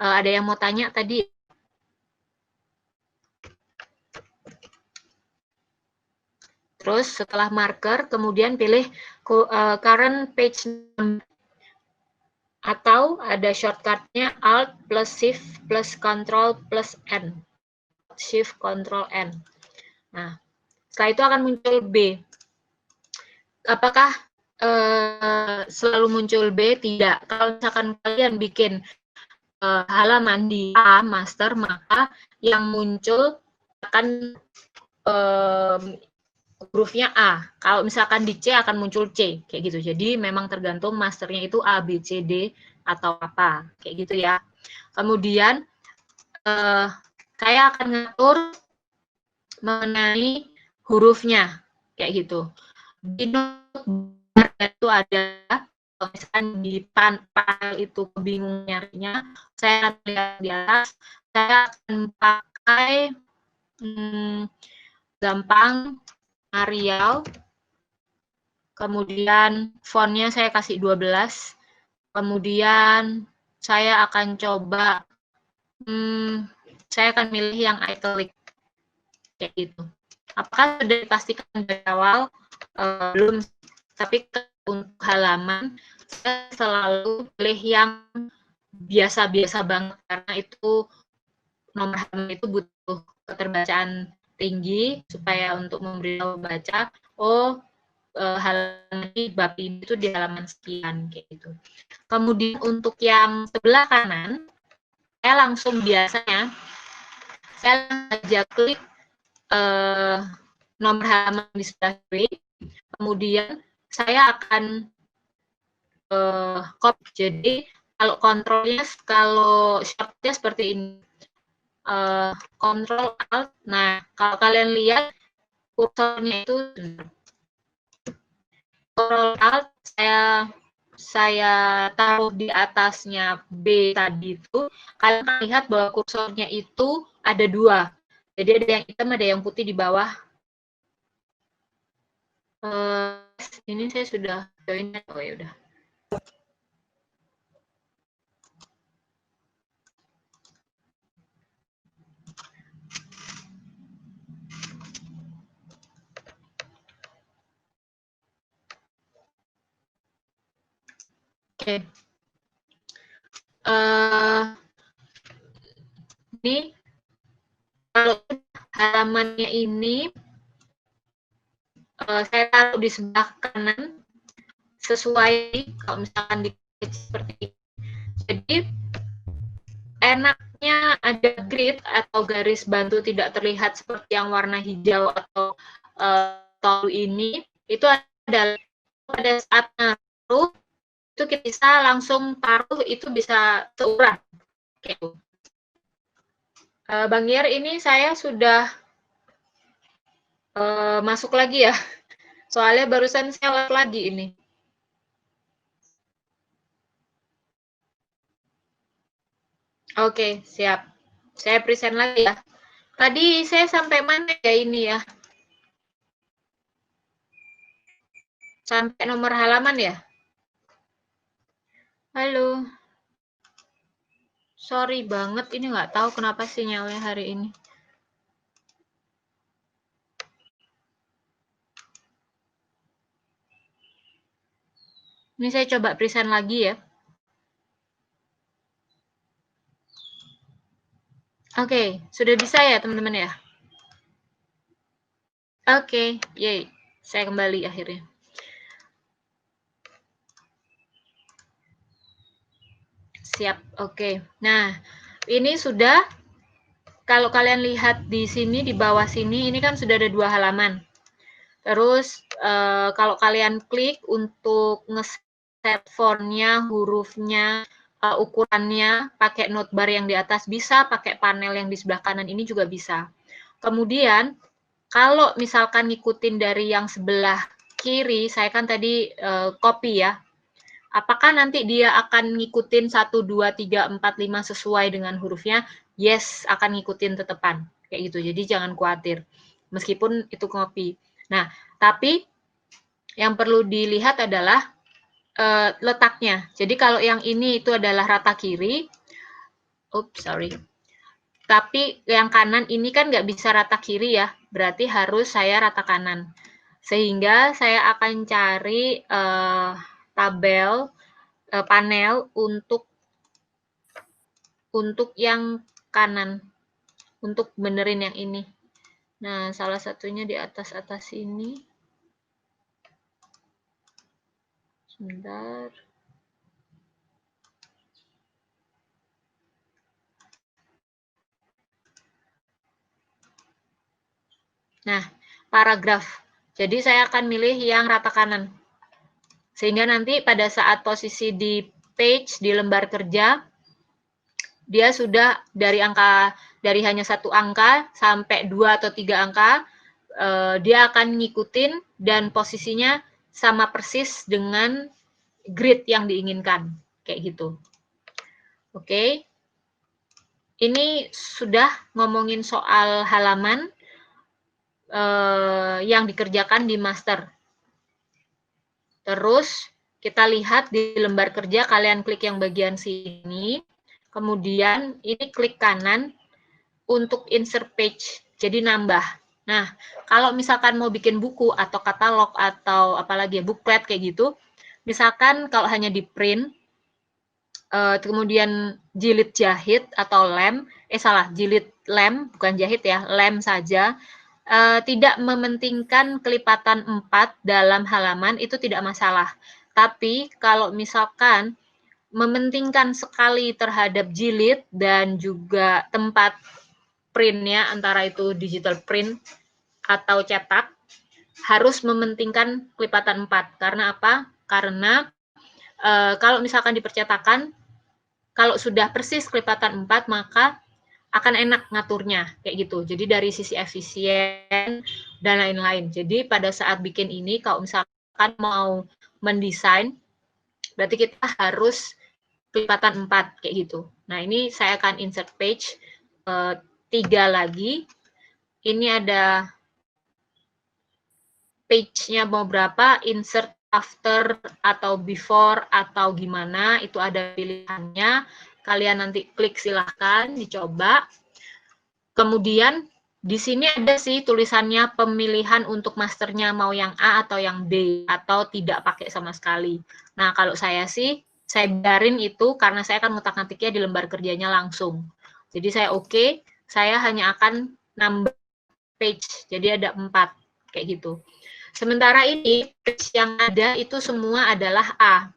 Ada yang mau tanya tadi? Terus setelah marker, kemudian pilih current page number, atau ada shortcutnya Alt plus Shift plus Control plus N. Shift Control N. Nah, setelah itu akan muncul B. Apakah selalu muncul B? Tidak. Kalau misalkan kalian bikin halaman di A master, maka yang muncul akan hurufnya A. Kalau misalkan di C akan muncul C, kayak gitu. Jadi memang tergantung masternya itu A, B, C, D atau apa, kayak gitu ya. Kemudian saya akan ngatur mengenai hurufnya, kayak gitu. Di note itu ada, kalau misalkan di panel itu kebingung nyarinya, saya akan lihat di atas, saya akan pakai gampang Arial, kemudian fontnya saya kasih 12, kemudian saya akan coba, saya akan milih yang italic, kayak gitu. Apakah sudah dipastikan dari awal? Belum, tapi untuk halaman, saya selalu pilih yang biasa-biasa banget, karena itu nomor halaman itu butuh keterbacaan tinggi, supaya untuk memberitahu baca, oh halaman ini, bab ini itu di halaman sekian, kayak gitu. Kemudian untuk yang sebelah kanan, saya langsung biasanya saya saja klik nomor halaman di sebelah kiri, kemudian saya akan copy. Jadi kalau kontrolnya, kalau shortnya seperti ini, Control Alt. Nah, kalau kalian lihat kursornya itu Control Alt, saya taruh di atasnya B tadi itu, kalian lihat bahwa kursornya itu ada 2. Jadi ada yang hitam, ada yang putih di bawah. Ini saya sudah join. Oh ya udah. Oke. Ini kalau halamannya ini saya taruh di sebelah kanan sesuai kalau misalkan di seperti ini. Jadi enaknya ada grid atau garis bantu tidak terlihat seperti yang warna hijau atau tol ini, itu adalah pada saat naruh itu kita bisa langsung taruh, itu bisa seurat. Oke. Bang Yer, ini saya sudah masuk lagi ya, soalnya barusan saya lewat lagi ini. Oke, siap. Saya present lagi ya. Tadi saya sampai mana ya ini ya? Sampai nomor halaman ya? Halo. Sorry banget, ini nggak tahu kenapa sinyalnya hari ini. Ini saya coba present lagi ya. Oke, sudah bisa ya teman-teman ya? Oke, yay. Saya kembali akhirnya. Siap, oke. Nah, ini sudah, kalau kalian lihat di sini, di bawah sini, ini kan sudah ada 2 halaman. Terus, kalau kalian klik untuk nge-set fontnya, hurufnya, ukurannya, pakai notebar yang di atas bisa, pakai panel yang di sebelah kanan ini juga bisa. Kemudian, kalau misalkan ngikutin dari yang sebelah kiri, saya kan tadi copy ya, apakah nanti dia akan ngikutin 1, 2, 3, 4, 5 sesuai dengan hurufnya? Yes, akan ngikutin tetepan. Kayak gitu, jadi jangan khawatir. Meskipun itu copy. Nah, tapi yang perlu dilihat adalah letaknya. Jadi kalau yang ini itu adalah rata kiri, tapi yang kanan ini kan nggak bisa rata kiri ya, berarti harus saya rata kanan. Sehingga saya akan cari tabel, panel untuk yang kanan, untuk benerin yang ini. Nah, salah satunya di atas-atas ini. Sebentar. Nah, paragraf. Jadi saya akan milih yang rata kanan. Sehingga nanti pada saat posisi di page, di lembar kerja, dia sudah dari hanya 1 angka sampai 2 atau 3 angka, dia akan ngikutin dan posisinya sama persis dengan grid yang diinginkan. Kayak gitu. Oke. Ini sudah ngomongin soal halaman yang dikerjakan di master. Terus kita lihat di lembar kerja, kalian klik yang bagian sini, kemudian ini klik kanan untuk insert page, jadi nambah. Nah, kalau misalkan mau bikin buku atau katalog atau apalagi ya, booklet kayak gitu, misalkan kalau hanya di print, kemudian jilid jahit atau lem, jilid lem, bukan jahit ya, lem saja, tidak mementingkan kelipatan 4 dalam halaman, itu tidak masalah. Tapi kalau misalkan mementingkan sekali terhadap jilid dan juga tempat printnya, antara itu digital print atau cetak, harus mementingkan kelipatan 4. Karena apa? Karena kalau misalkan di percetakan, kalau sudah persis kelipatan 4, maka akan enak ngaturnya, kayak gitu. Jadi dari sisi efisien dan lain-lain. Jadi pada saat bikin ini, kalau misalkan mau mendesain, berarti kita harus kelipatan 4, kayak gitu. Nah, ini saya akan insert page 3 lagi. Ini ada page-nya mau berapa, insert after atau before atau gimana, itu ada pilihannya. Kalian nanti klik, silahkan dicoba. Kemudian di sini ada sih tulisannya pemilihan untuk masternya mau yang A atau yang B, atau tidak pakai sama sekali. Nah, kalau saya sih, saya biarin itu karena saya akan ngutak-ngatiknya di lembar kerjanya langsung. Jadi saya oke, saya hanya akan nambah page, jadi ada 4, kayak gitu. Sementara ini, page yang ada itu semua adalah A.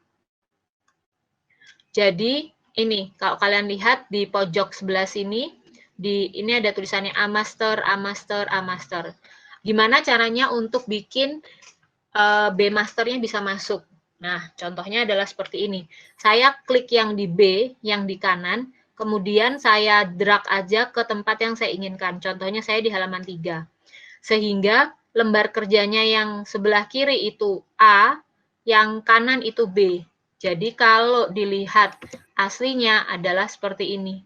Jadi, ini, kalau kalian lihat di pojok sebelah sini, ini ada tulisannya A master, A master, A master. Gimana caranya untuk bikin B masternya bisa masuk? Nah, contohnya adalah seperti ini. Saya klik yang di B, yang di kanan, kemudian saya drag aja ke tempat yang saya inginkan. Contohnya saya di halaman 3. Sehingga lembar kerjanya yang sebelah kiri itu A, yang kanan itu B. Jadi kalau dilihat aslinya adalah seperti ini.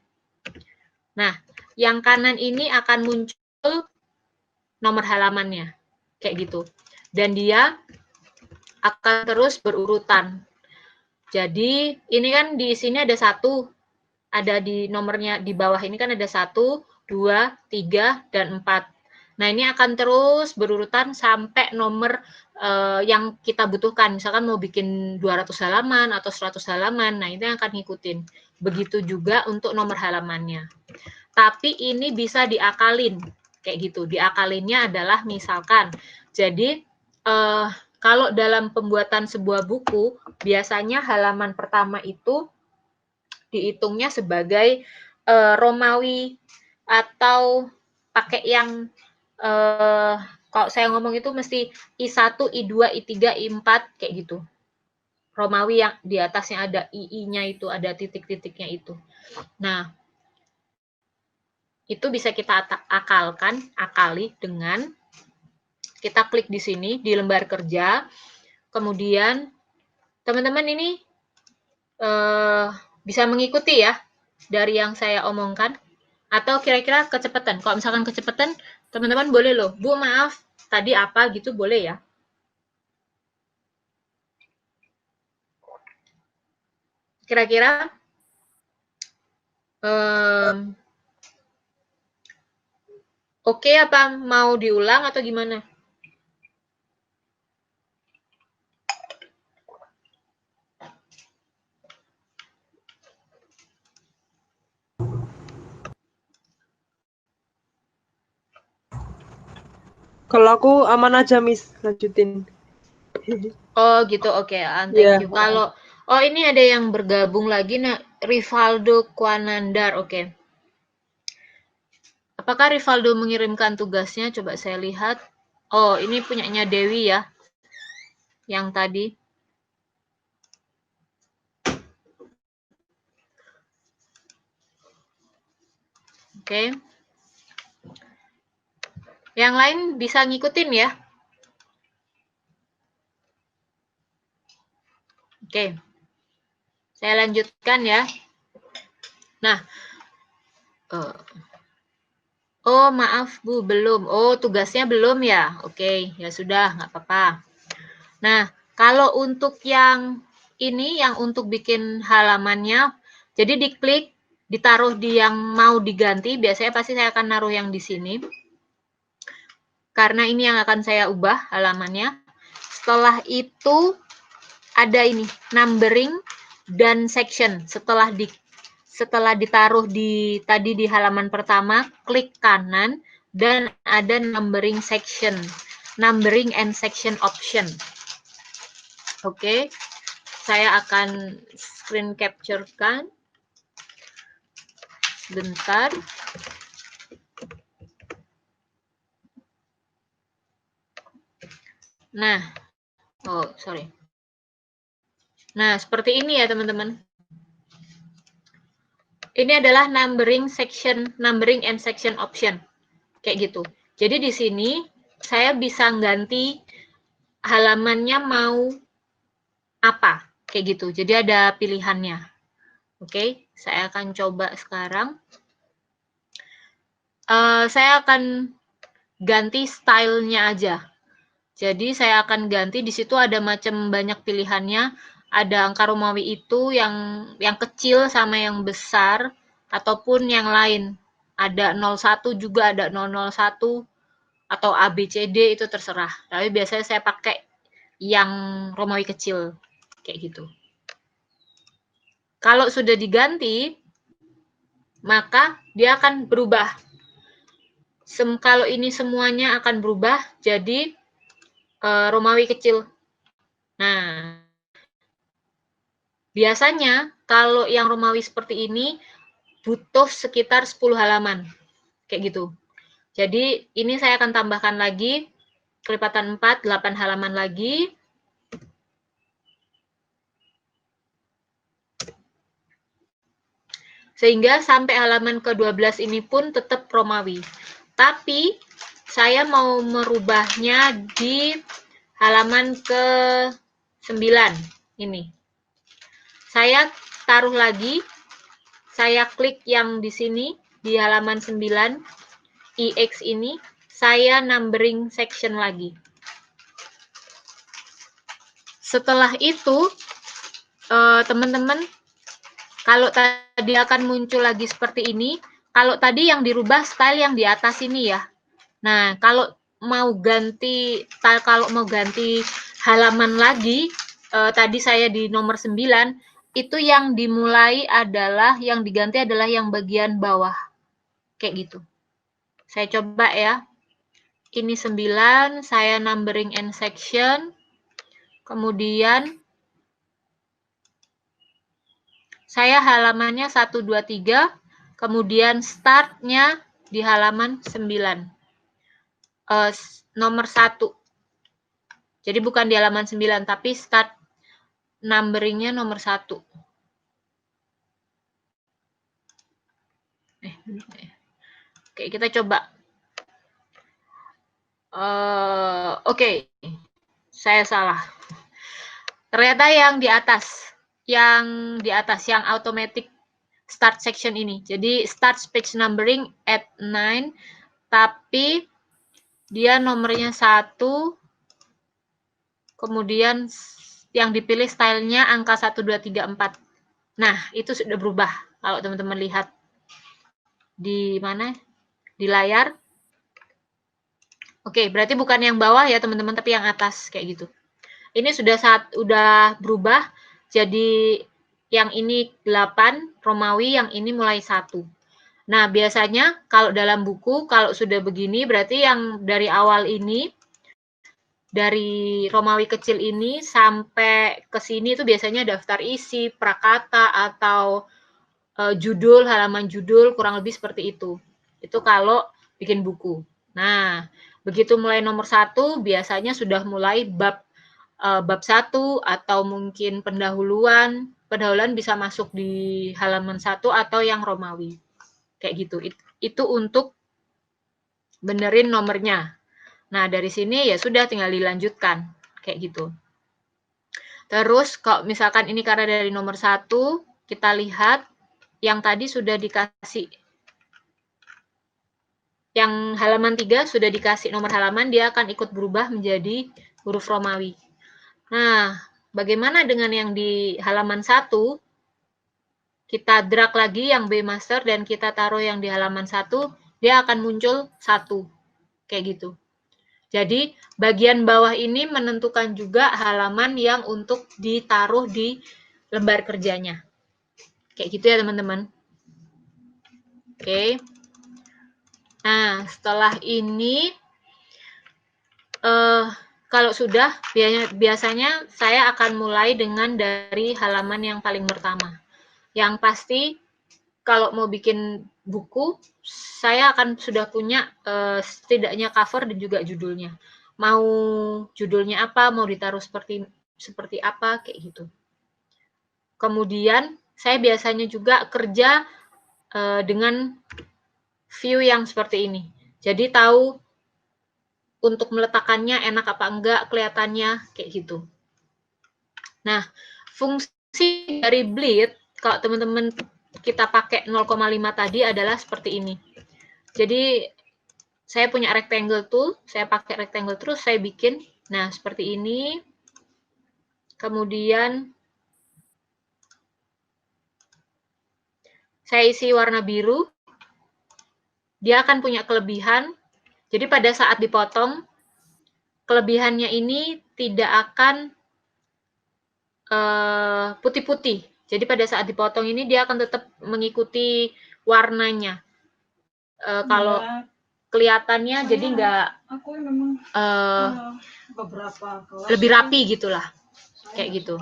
Nah, yang kanan ini akan muncul nomor halamannya, kayak gitu. Dan dia akan terus berurutan. Jadi ini kan di sini ada 1, ada di nomornya di bawah ini kan ada 1, 2, 3, dan 4. Nah, ini akan terus berurutan sampai nomor yang kita butuhkan. Misalkan mau bikin 200 halaman atau 100 halaman, nah itu yang akan ngikutin. Begitu juga untuk nomor halamannya. Tapi ini bisa diakalin, kayak gitu. Diakalinnya adalah misalkan, jadi kalau dalam pembuatan sebuah buku, biasanya halaman pertama itu dihitungnya sebagai Romawi, atau pakai yang kalau saya ngomong itu mesti I1, I2, I3, I4, kayak gitu. Romawi yang di atasnya ada II-nya itu, ada titik-titiknya itu. Nah, itu bisa kita akali dengan kita klik di sini, di lembar kerja, kemudian teman-teman ini bisa mengikuti ya, dari yang saya omongkan, atau kira-kira kecepatan. Kalau misalkan kecepatan, teman-teman boleh loh, Bu maaf, tadi apa gitu, boleh ya. Kira-kira oke apa mau diulang atau gimana? Kalau aku aman aja, Miss, lanjutin. Oh gitu, oke. Thank you. Kalau ini ada yang bergabung lagi, nah, Rivaldo Kwanandar, oke. Apakah Rivaldo mengirimkan tugasnya? Coba saya lihat. Oh, ini punyanya Dewi ya, yang tadi. Oke. Yang lain bisa ngikutin ya. Oke. Saya lanjutkan ya. Nah. Oh, maaf Bu, belum. Oh, tugasnya belum ya? Oke, ya sudah, nggak apa-apa. Nah, kalau untuk yang ini, yang untuk bikin halamannya, jadi diklik, ditaruh di yang mau diganti, biasanya pasti saya akan naruh yang di sini. Karena ini yang akan saya ubah halamannya. Setelah itu, ada ini, numbering dan section. Setelah ditaruh tadi di halaman pertama, klik kanan, dan ada numbering section. Numbering and section option. Oke, saya akan screen capture-kan. Bentar. Nah, sorry. Nah, seperti ini ya teman-teman. Ini adalah numbering and section option. Kayak gitu. Jadi di sini saya bisa ganti halamannya mau apa. Kayak gitu. Jadi ada pilihannya. Oke, saya akan coba sekarang. Saya akan ganti stylenya aja. Jadi saya akan ganti, di situ ada macam banyak pilihannya. Ada angka Romawi itu yang kecil sama yang besar, ataupun yang lain. Ada 01 juga, ada 001, atau ABCD, itu terserah. Tapi biasanya saya pakai yang Romawi kecil, kayak gitu. Kalau sudah diganti, maka dia akan berubah. Kalau ini semuanya akan berubah jadi Romawi kecil. Nah, biasanya kalau yang Romawi seperti ini butuh sekitar 10 halaman. Kayak gitu. Jadi ini saya akan tambahkan lagi kelipatan 4, 8 halaman lagi. Sehingga sampai halaman ke-12 ini pun tetap Romawi. Tapi saya mau merubahnya di halaman ke-9 ini. Saya taruh lagi, saya klik yang di sini, di halaman 9, EX ini, saya numbering section lagi. Setelah itu, teman-teman, kalau tadi akan muncul lagi seperti ini, kalau tadi yang dirubah style yang di atas ini ya. Nah, kalau mau ganti halaman lagi, tadi saya di nomor 9, itu yang dimulai adalah, yang diganti adalah yang bagian bawah. Kayak gitu. Saya coba ya. Ini 9, saya numbering and section. Kemudian saya halamannya 1, 2, 3. Kemudian startnya di halaman 9. Nomor 1. Jadi bukan di halaman 9, tapi start numberingnya nomor 1. Oke, kita coba. Oke, saya salah. Ternyata yang di atas, yang automatic start section ini. Jadi start page numbering at 9, tapi dia nomornya 1, kemudian yang dipilih stylenya angka 1, 2, 3, 4. Nah, itu sudah berubah. Kalau teman-teman lihat di mana? Di layar. Oke, berarti bukan yang bawah ya teman-teman, tapi yang atas kayak gitu. Ini sudah berubah, jadi yang ini 8 Romawi, yang ini mulai 1. Nah, biasanya kalau dalam buku, kalau sudah begini, berarti yang dari awal ini, dari Romawi kecil ini sampai ke sini itu biasanya daftar isi, prakata, atau judul, halaman judul, kurang lebih seperti itu. Itu kalau bikin buku. Nah, begitu mulai nomor 1, biasanya sudah mulai bab 1 atau mungkin pendahuluan. Pendahuluan bisa masuk di halaman 1 atau yang Romawi. Kayak gitu. Itu untuk benerin nomornya. Nah, dari sini ya sudah tinggal dilanjutkan. Kayak gitu. Terus, kalau misalkan ini karena dari nomor 1, kita lihat yang tadi sudah dikasih. Yang halaman 3 sudah dikasih nomor halaman, dia akan ikut berubah menjadi huruf Romawi. Nah, bagaimana dengan yang di halaman 1? Kita drag lagi yang B master dan kita taruh yang di halaman 1, dia akan muncul 1. Kayak gitu. Jadi, bagian bawah ini menentukan juga halaman yang untuk ditaruh di lembar kerjanya. Kayak gitu ya, teman-teman. Oke. Nah, setelah ini, kalau sudah, biasanya saya akan mulai dengan dari halaman yang paling pertama. Yang pasti, kalau mau bikin buku, saya akan sudah punya setidaknya cover dan juga judulnya. mau judulnya apa, mau ditaruh seperti apa, kayak gitu. Kemudian saya biasanya juga kerja dengan view yang seperti ini. Jadi tahu untuk meletakkannya enak apa enggak, kelihatannya kayak gitu. Nah, fungsi dari bleed, kalau teman-teman kita pakai 0,5 tadi adalah seperti ini. Jadi, saya punya rectangle tool, saya pakai rectangle terus saya bikin. Nah, seperti ini. Kemudian, saya isi warna biru. Dia akan punya kelebihan. Jadi pada saat dipotong, kelebihannya ini tidak akan putih-putih. Jadi pada saat dipotong ini dia akan tetap mengikuti warnanya. Kalau kelihatannya jadi nggak lebih rapi gitulah, kayak gitu.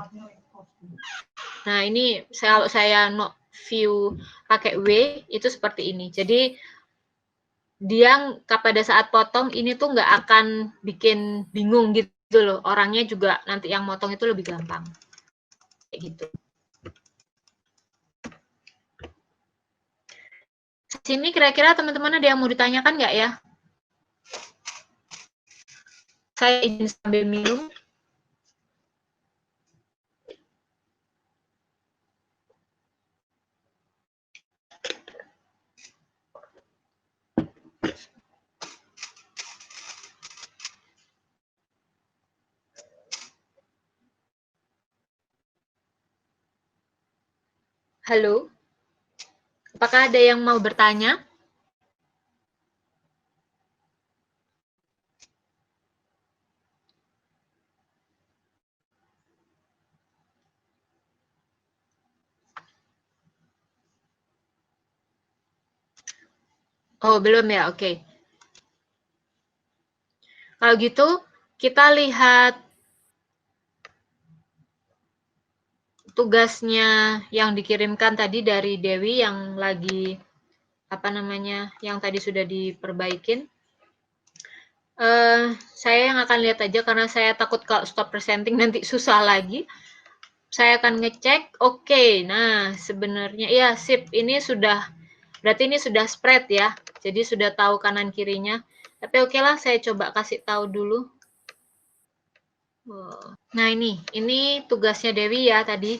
Nah ini kalau saya view pakai W itu seperti ini. Jadi dia pada saat potong ini tuh nggak akan bikin bingung gitu loh. Orangnya juga nanti yang motong itu lebih gampang. Kayak gitu. Sini kira-kira teman-teman ada yang mau ditanyakan nggak ya? Saya izin sambil minum. Halo? Apakah ada yang mau bertanya? Oh, belum ya? Oke. Kalau gitu, kita lihat tugasnya yang dikirimkan tadi dari Dewi yang lagi yang tadi sudah diperbaikin. Saya yang akan lihat aja karena saya takut kalau stop presenting nanti susah lagi. Saya akan ngecek. Oke, nah sebenarnya ya sip, ini berarti ini sudah spread ya. Jadi sudah tahu kanan kirinya. Tapi oke lah, saya coba kasih tahu dulu. Nah ini tugasnya Dewi ya tadi.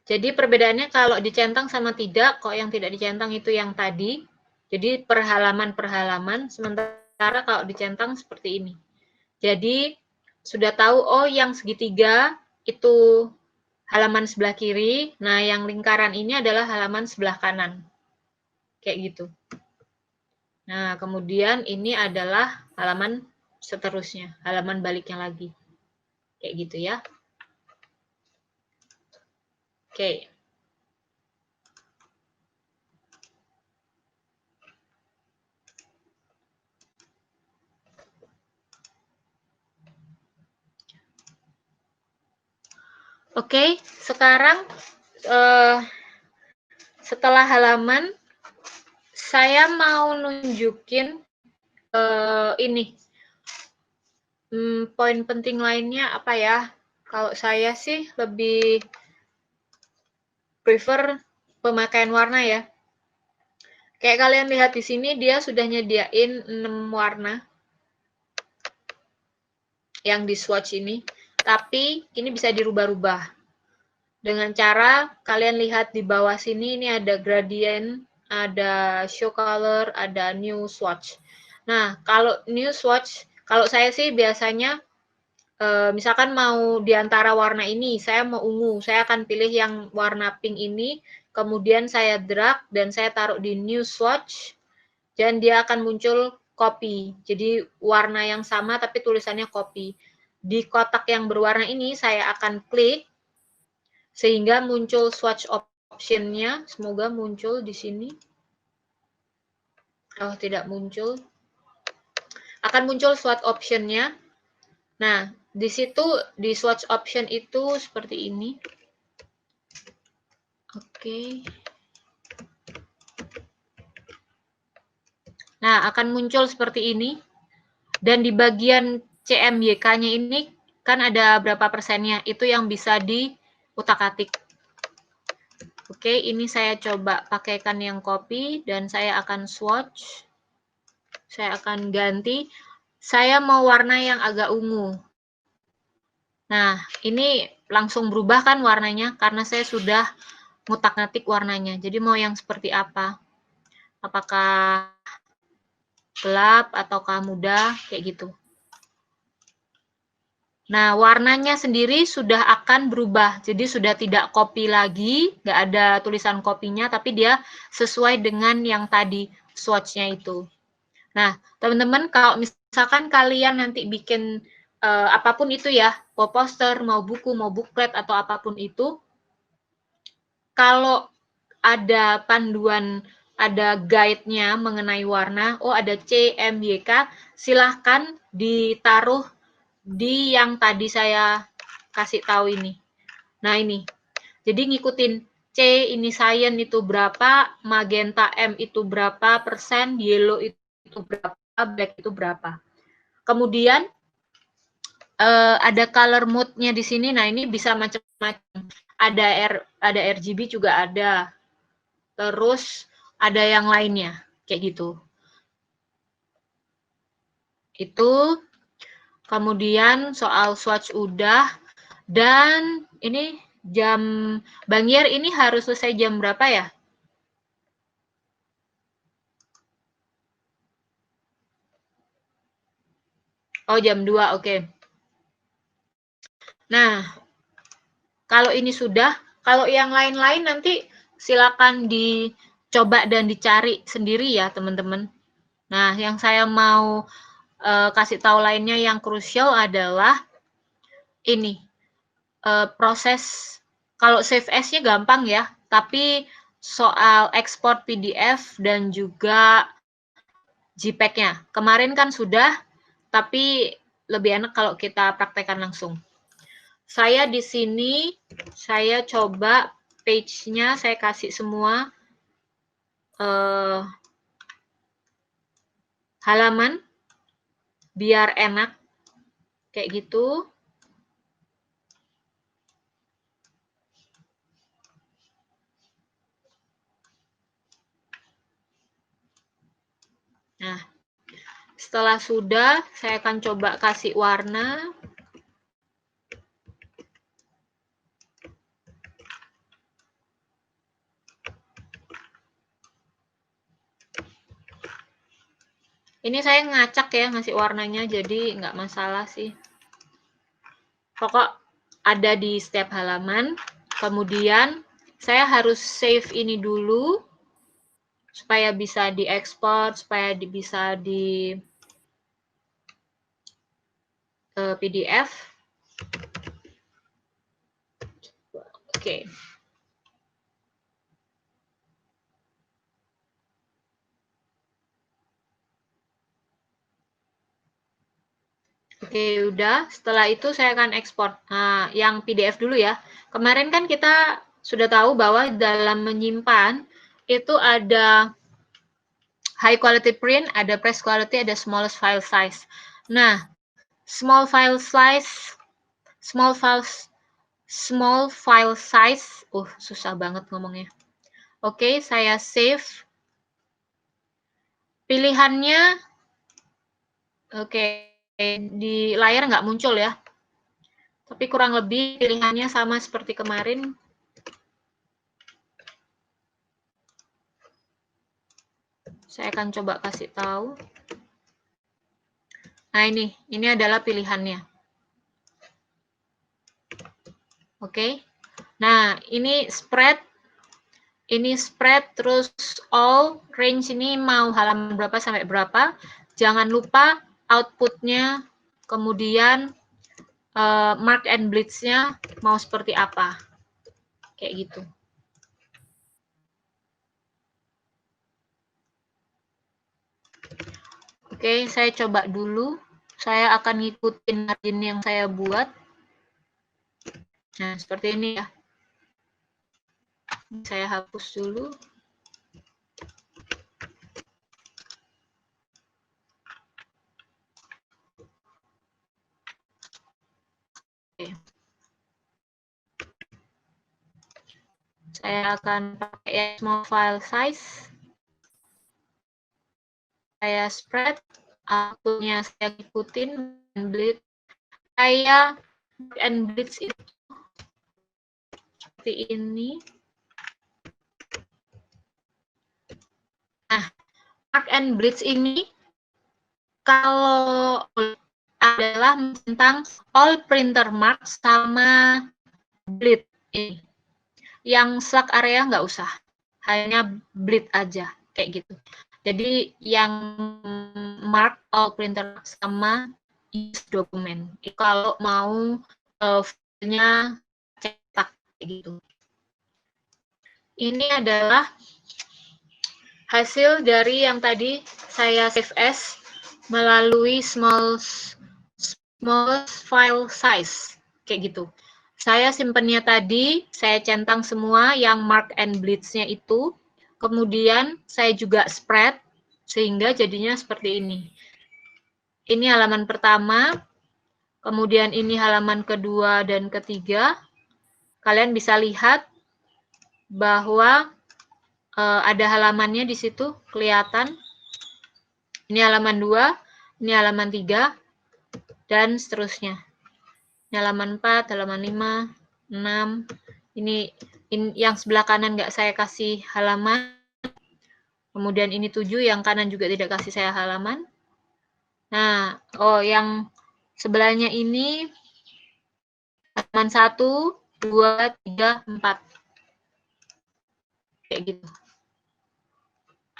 Jadi perbedaannya kalau dicentang sama tidak, kok yang tidak dicentang itu yang tadi. Jadi per halaman, sementara kalau dicentang seperti ini. Jadi sudah tahu, oh yang segitiga itu halaman sebelah kiri, nah yang lingkaran ini adalah halaman sebelah kanan. Kayak gitu. Nah, kemudian ini adalah halaman seterusnya, halaman baliknya lagi. Kayak gitu ya. Oke. Oke, sekarang setelah halaman, saya mau nunjukin ini. Poin penting lainnya apa ya? Kalau saya sih lebih prefer pemakaian warna ya. Kayak kalian lihat di sini, dia sudah nyediain 6 warna yang di swatch ini. Tapi ini bisa dirubah-rubah. Dengan cara kalian lihat di bawah sini, ini ada gradient, ada show color, ada new swatch. Nah, kalau new swatch, kalau saya sih biasanya, misalkan mau di antara warna ini, saya mau ungu, saya akan pilih yang warna pink ini, kemudian saya drag dan saya taruh di new swatch, dan dia akan muncul copy. Jadi warna yang sama tapi tulisannya copy. Di kotak yang berwarna ini saya akan klik sehingga muncul swatch option-nya. Semoga muncul di sini. Oh, tidak muncul. Akan muncul swatch option-nya. Nah, di situ di swatch option itu seperti ini. Oke. Nah, akan muncul seperti ini. Dan di bagian CMYK-nya ini kan ada berapa persennya, itu yang bisa diutak-atik. Oke, ini saya coba pakaikan yang copy dan saya akan swatch. Saya akan ganti. Saya mau warna yang agak ungu. Nah, ini langsung berubah kan warnanya karena saya sudah ngutak-ngatik warnanya. Jadi mau yang seperti apa? Apakah gelap ataukah muda, kayak gitu. Nah, warnanya sendiri sudah akan berubah. Jadi sudah tidak copy lagi, nggak ada tulisan kopinya, tapi dia sesuai dengan yang tadi swatch-nya itu. Nah, teman-teman, kalau misalkan kalian nanti bikin apapun itu ya, mau poster, mau buku, mau booklet, atau apapun itu, kalau ada panduan, ada guide-nya mengenai warna, oh ada CMYK, silahkan ditaruh di yang tadi saya kasih tahu ini. Nah ini, jadi ngikutin C ini cyan itu berapa, magenta M itu berapa persen, yellow itu berapa, black itu berapa. Kemudian ada color mode-nya di sini. Nah ini bisa macam-macam. Ada RGB juga ada. Terus ada yang lainnya kayak gitu. Itu. Kemudian soal swatch udah, dan ini jam Bang Yer ini harus selesai jam berapa ya? Oh jam 2, oke. Nah, kalau ini sudah, kalau yang lain-lain nanti silakan dicoba dan dicari sendiri ya teman-teman. Nah, yang saya mau kasih tahu lainnya yang krusial adalah ini. Proses, kalau save as-nya gampang ya, tapi soal ekspor PDF dan juga JPEG-nya. Kemarin kan sudah, tapi lebih enak kalau kita praktekkan langsung. Saya di sini, saya coba page-nya, saya kasih semua halaman, biar enak, kayak gitu. Nah, setelah sudah, saya akan coba kasih warna. Ini saya ngacak ya ngasih warnanya, jadi nggak masalah sih. Pokok ada di setiap halaman. Kemudian saya harus save ini dulu supaya bisa diekspor, supaya bisa di PDF. Oke. Oke, udah. Setelah itu saya akan ekspor. Nah, yang PDF dulu ya. Kemarin kan kita sudah tahu bahwa dalam menyimpan itu ada high quality print, ada press quality, ada smallest file size. Nah, small file size, susah banget ngomongnya. Oke, saya save. Pilihannya, oke, di layar nggak muncul ya. Tapi kurang lebih pilihannya sama seperti kemarin. Saya akan coba kasih tahu. Nah ini adalah pilihannya. Oke. Nah, ini spread, terus all, range ini mau halaman berapa sampai berapa. Jangan lupa outputnya, kemudian mark and bleeds-nya mau seperti apa. Kayak gitu. Oke, saya coba dulu. Saya akan ngikutin margin yang saya buat. Nah, seperti ini ya. Saya hapus dulu. Saya akan pakai small file size. Saya spread, outputnya saya ikutin, bleed. Saya and bleeds itu seperti ini. Nah, mark and bleeds ini kalau adalah tentang all printer mark sama bleed ini. Yang slug area nggak usah, hanya bleed aja kayak gitu. Jadi yang mark all printer sama use dokumen. Kalau mau filenya cetak kayak gitu. Ini adalah hasil dari yang tadi saya save as melalui small file size kayak gitu. Saya simpennya tadi, saya centang semua yang mark and bleeds-nya itu. Kemudian saya juga spread sehingga jadinya seperti ini. Ini halaman pertama, kemudian ini halaman kedua dan ketiga. Kalian bisa lihat bahwa ada halamannya di situ kelihatan. Ini halaman 2, ini halaman 3, dan seterusnya. Ini halaman 4, halaman 5, 6. Ini yang sebelah kanan nggak saya kasih halaman. Kemudian ini 7, yang kanan juga tidak kasih saya halaman. Nah, yang sebelahnya ini halaman 1, 2, 3, 4. Kayak gitu.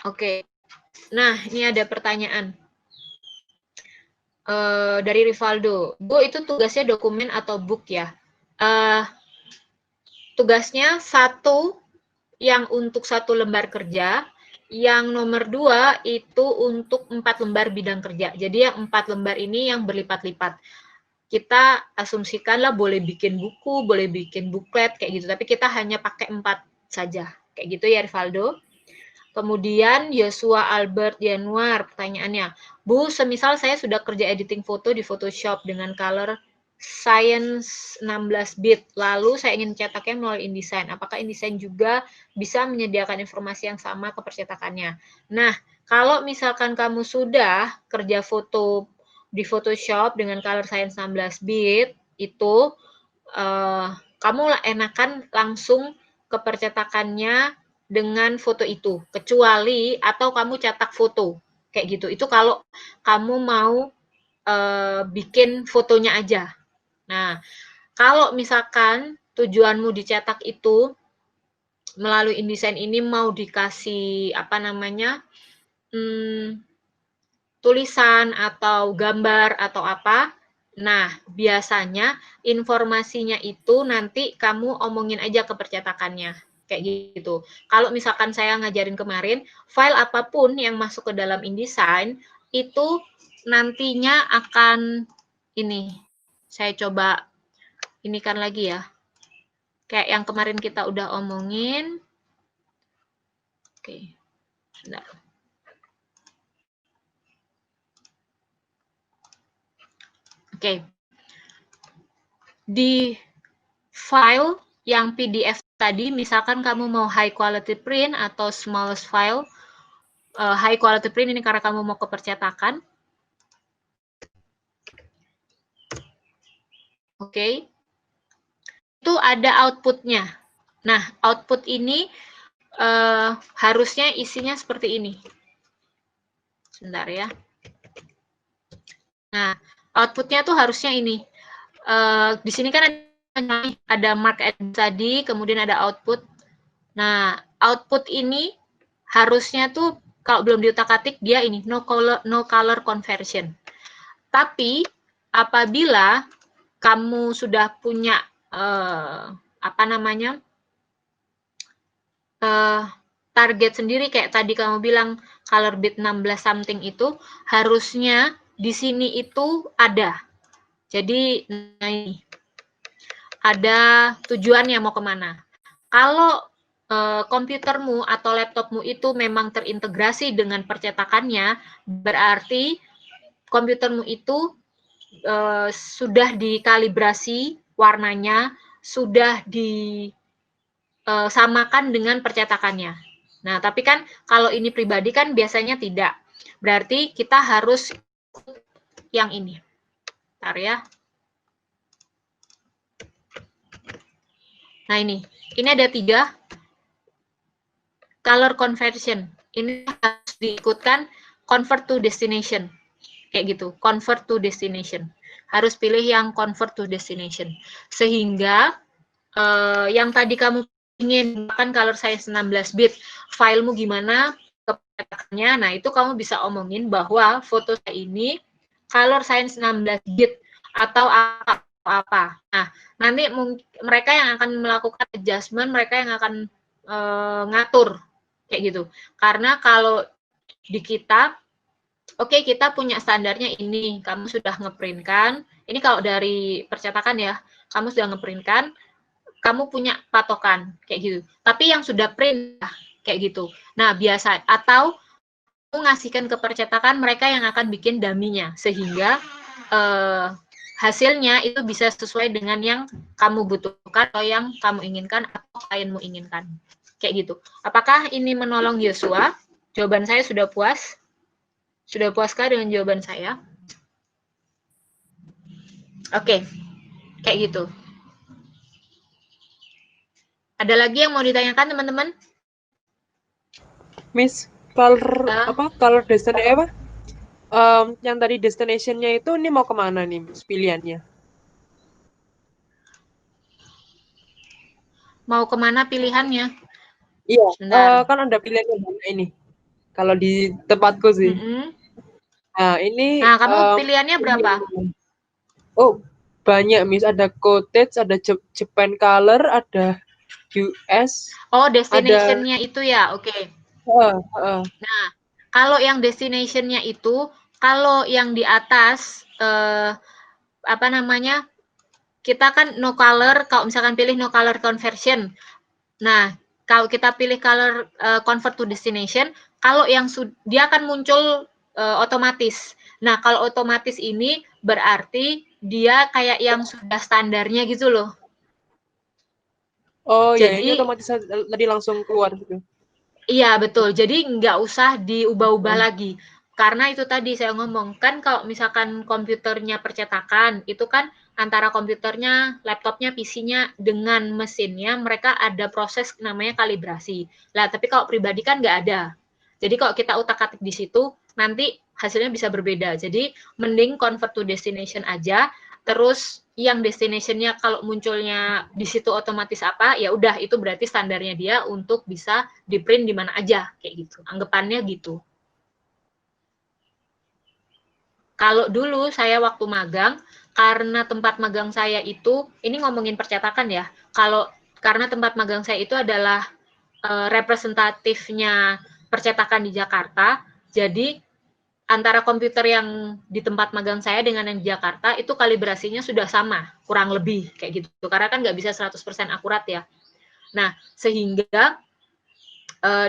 Oke. Nah, ini ada pertanyaan. Dari Rivaldo, Bu, itu tugasnya dokumen atau book ya? Tugasnya satu yang untuk 1 lembar kerja, yang nomor 2 itu untuk 4 lembar bidang kerja. Jadi yang 4 lembar ini yang berlipat-lipat. Kita asumsikanlah boleh bikin buku, boleh bikin buklet kayak gitu, tapi kita hanya pakai 4 saja. Kayak gitu ya Rivaldo. Kemudian Yosua Albert Januar, pertanyaannya, Bu, semisal saya sudah kerja editing foto di Photoshop dengan color Science 16 bit, lalu saya ingin cetaknya melalui InDesign. Apakah InDesign juga bisa menyediakan informasi yang sama ke percetakannya? Nah, kalau misalkan kamu sudah kerja foto di Photoshop dengan color Science 16 bit, itu kamu enakan langsung ke percetakannya dengan foto itu, kecuali atau kamu cetak foto kayak gitu. Itu kalau kamu mau bikin fotonya aja. Nah, kalau misalkan tujuanmu dicetak itu melalui InDesign ini mau dikasih apa namanya tulisan atau gambar atau apa, nah biasanya informasinya itu nanti kamu omongin aja ke percetakannya. Kayak gitu. Kalau misalkan saya ngajarin kemarin, file apapun yang masuk ke dalam InDesign, itu nantinya akan, ini, saya coba ini kan lagi ya. Kayak yang kemarin kita udah omongin. Oke, sebentar. Oke. Di file yang PDF tadi, misalkan kamu mau high quality print atau smallest file, high quality print ini karena kamu mau ke percetakan. Oke. Itu ada outputnya. Nah, output ini harusnya isinya seperti ini. Sebentar ya. Nah, outputnya tuh harusnya ini. Di sini kan ada mark and tadi, kemudian ada output. Nah, output ini harusnya tuh kalau belum diutak-atik dia ini no color conversion. Tapi apabila kamu sudah punya apa namanya target sendiri kayak tadi kamu bilang color bit 16 something itu harusnya di sini itu ada. Jadi nah ini ada tujuannya mau kemana. Kalau komputermu atau laptopmu itu memang terintegrasi dengan percetakannya, berarti komputermu itu sudah dikalibrasi warnanya, sudah samakan dengan percetakannya. Nah, tapi kan kalau ini pribadi kan biasanya tidak. Berarti kita harus yang ini. Bentar ya. Nah, ini ada 3 color conversion. Ini harus diikutkan convert to destination. Kayak gitu, convert to destination. Harus pilih yang convert to destination. Sehingga yang tadi kamu ingin kan color size 16 bit, filemu gimana kepetakannya. Nah, itu kamu bisa omongin bahwa foto saya ini color size 16 bit atau apa. Nah, nanti mereka yang akan melakukan adjustment, mereka yang akan ngatur kayak gitu. Karena kalau di kita, oke, kita punya standarnya ini, kamu sudah ngeprint kan. Ini kalau dari percetakan ya, kamu sudah ngeprint kan, kamu punya patokan kayak gitu. Tapi yang sudah print kayak gitu. Nah, biasa atau kamu ngasihkan ke percetakan, mereka yang akan bikin daminya sehingga hasilnya itu bisa sesuai dengan yang kamu butuhkan atau yang kamu inginkan atau klienmu inginkan. Kayak gitu. Apakah ini menolong Yosua? Jawaban saya sudah puas. Sudah puaskah dengan jawaban saya? Oke. Kayak gitu. Ada lagi yang mau ditanyakan, teman-teman? Miss, color destination apa? Yang tadi destination-nya itu ini mau kemana nih, Miss, pilihannya? Mau kemana pilihannya? Iya, Sebentar. kan ada pilihannya banyak ini. Kalau di tempatku sih. Nah, ini Nah, kamu pilihannya berapa? Oh, banyak, Miss. Ada cottage, ada Japan color, ada US. Oh, destination-nya itu ya, oke. Nah, kalau yang destination-nya itu, kalau yang di atas, apa namanya, kita kan no color, kalau misalkan pilih no color conversion. Nah, kalau kita pilih color convert to destination, kalau yang dia akan muncul otomatis. Nah, kalau otomatis ini berarti dia kayak yang sudah standarnya gitu loh. Oh ya, Jadi, ini otomatis tadi langsung keluar gitu. Iya, betul. Jadi nggak usah diubah-ubah lagi. Karena itu tadi saya ngomong, kan kalau misalkan komputernya percetakan, itu kan antara komputernya, laptopnya, PC-nya dengan mesinnya, mereka ada proses namanya kalibrasi. Lah, tapi kalau pribadi kan nggak ada. Jadi kalau kita utak-atik di situ, nanti hasilnya bisa berbeda. Jadi mending convert to destination aja, terus yang destination-nya kalau munculnya di situ otomatis apa, ya udah itu berarti standarnya dia untuk bisa di print di mana aja kayak gitu. Anggapannya gitu. Kalau dulu saya waktu magang, karena tempat magang saya itu, ini ngomongin percetakan ya, karena tempat magang saya itu adalah representatifnya percetakan di Jakarta, jadi antara komputer yang di tempat magang saya dengan yang di Jakarta, itu kalibrasinya sudah sama, kurang lebih kayak gitu. Karena kan nggak bisa 100% akurat ya. Nah, sehingga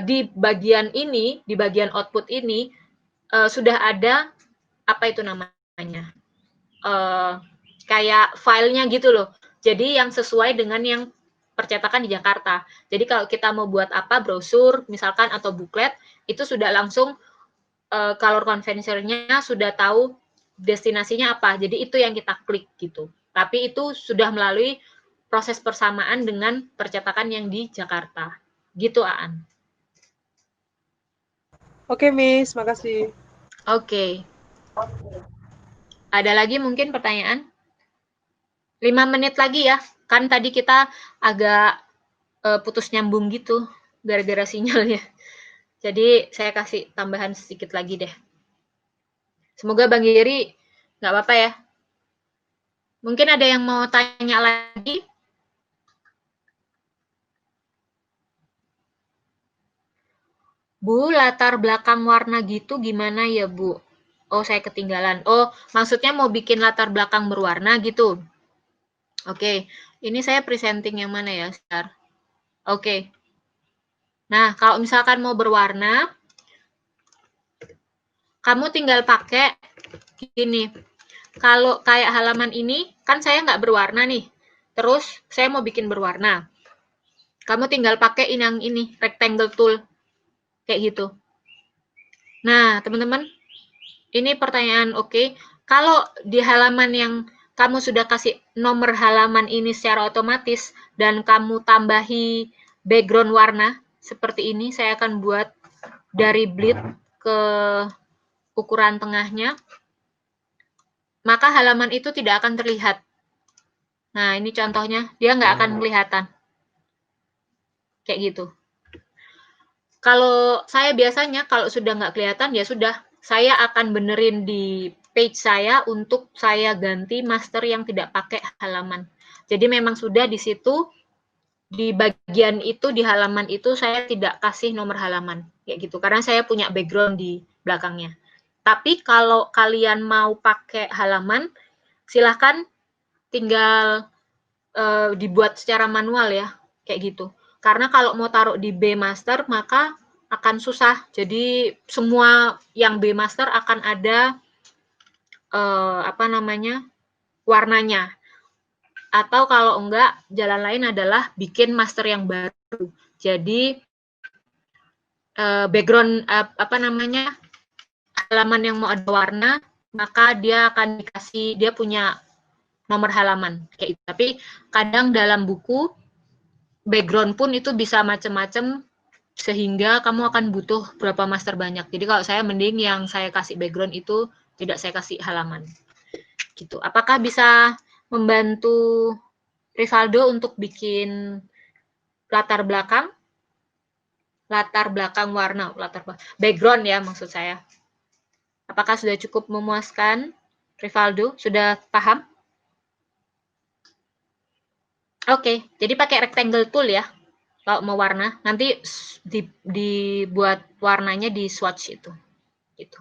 di bagian ini, di bagian output ini, sudah ada apa itu namanya, kayak filenya gitu loh. Jadi yang sesuai dengan yang percetakan di Jakarta. Jadi kalau kita mau buat apa, brosur misalkan atau buklet, itu sudah langsung color convention-nya sudah tahu destinasinya apa. Jadi itu yang kita klik gitu. Tapi itu sudah melalui proses persamaan dengan percetakan yang di Jakarta. Gitu, Aan. Oke, Miss. Makasih. Oke. Ada lagi mungkin pertanyaan? 5 menit lagi ya. Kan tadi kita agak putus nyambung gitu gara-gara sinyalnya. Jadi saya kasih tambahan sedikit lagi deh. Semoga Bang Giri nggak apa-apa ya. Mungkin ada yang mau tanya lagi? Bu, latar belakang warna gitu gimana ya, Bu? Oh, saya ketinggalan. Oh, maksudnya mau bikin latar belakang berwarna gitu? Oke, ini saya presenting yang mana ya, Star? Oke. Nah, kalau misalkan mau berwarna, kamu tinggal pakai gini. Kalau kayak halaman ini, kan saya nggak berwarna nih. Terus, saya mau bikin berwarna. Kamu tinggal pakai yang ini, rectangle tool. Kayak gitu. Nah, teman-teman, ini pertanyaan oke. Kalau di halaman yang kamu sudah kasih nomor halaman ini secara otomatis, dan kamu tambahi background warna, seperti ini, saya akan buat dari bleed ke ukuran tengahnya, maka halaman itu tidak akan terlihat. Nah, ini contohnya, dia nggak akan kelihatan. Kayak gitu. Kalau saya biasanya, kalau sudah nggak kelihatan, ya sudah, saya akan benerin di page saya untuk saya ganti master yang tidak pakai halaman. Jadi memang sudah di situ, di bagian itu, di halaman itu, saya tidak kasih nomor halaman. Kayak gitu, karena saya punya background di belakangnya. Tapi kalau kalian mau pakai halaman, silahkan tinggal dibuat secara manual ya, kayak gitu. Karena kalau mau taruh di B master, maka akan susah. Jadi semua yang B master akan ada warnanya. Atau kalau enggak, jalan lain adalah bikin master yang baru. Jadi background halaman yang mau ada warna, maka dia akan dikasih, dia punya nomor halaman kayak itu. Tapi kadang dalam buku background pun itu bisa macam-macam, sehingga kamu akan butuh berapa master banyak. Jadi kalau saya mending yang saya kasih background itu tidak saya kasih halaman. Gitu. Apakah bisa membantu Rivaldo untuk bikin latar belakang? Latar belakang warna, background ya maksud saya. Apakah sudah cukup memuaskan Rivaldo? Sudah paham? Oke, jadi pakai rectangle tool ya. Kalau mau warna, nanti dibuat warnanya di swatch itu. Gitu.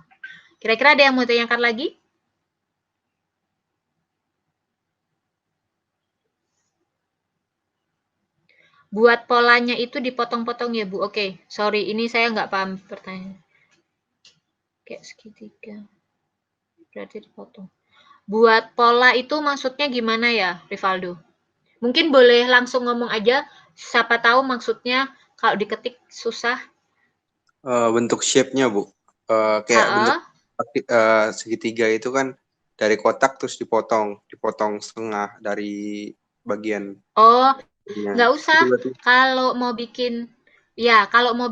Kira-kira ada yang mau tanyakan lagi? Buat polanya itu dipotong-potong ya, Bu. Oke, sorry, ini saya nggak paham pertanyaan. Kayak segitiga. Berarti dipotong. Buat pola itu maksudnya gimana ya, Rivaldo? Mungkin boleh langsung ngomong aja, siapa tahu maksudnya kalau diketik susah. Bentuk shape-nya, Bu. Kayak bentuk segitiga itu kan dari kotak terus dipotong setengah dari bagian. Oh, nggak usah. Kalau mau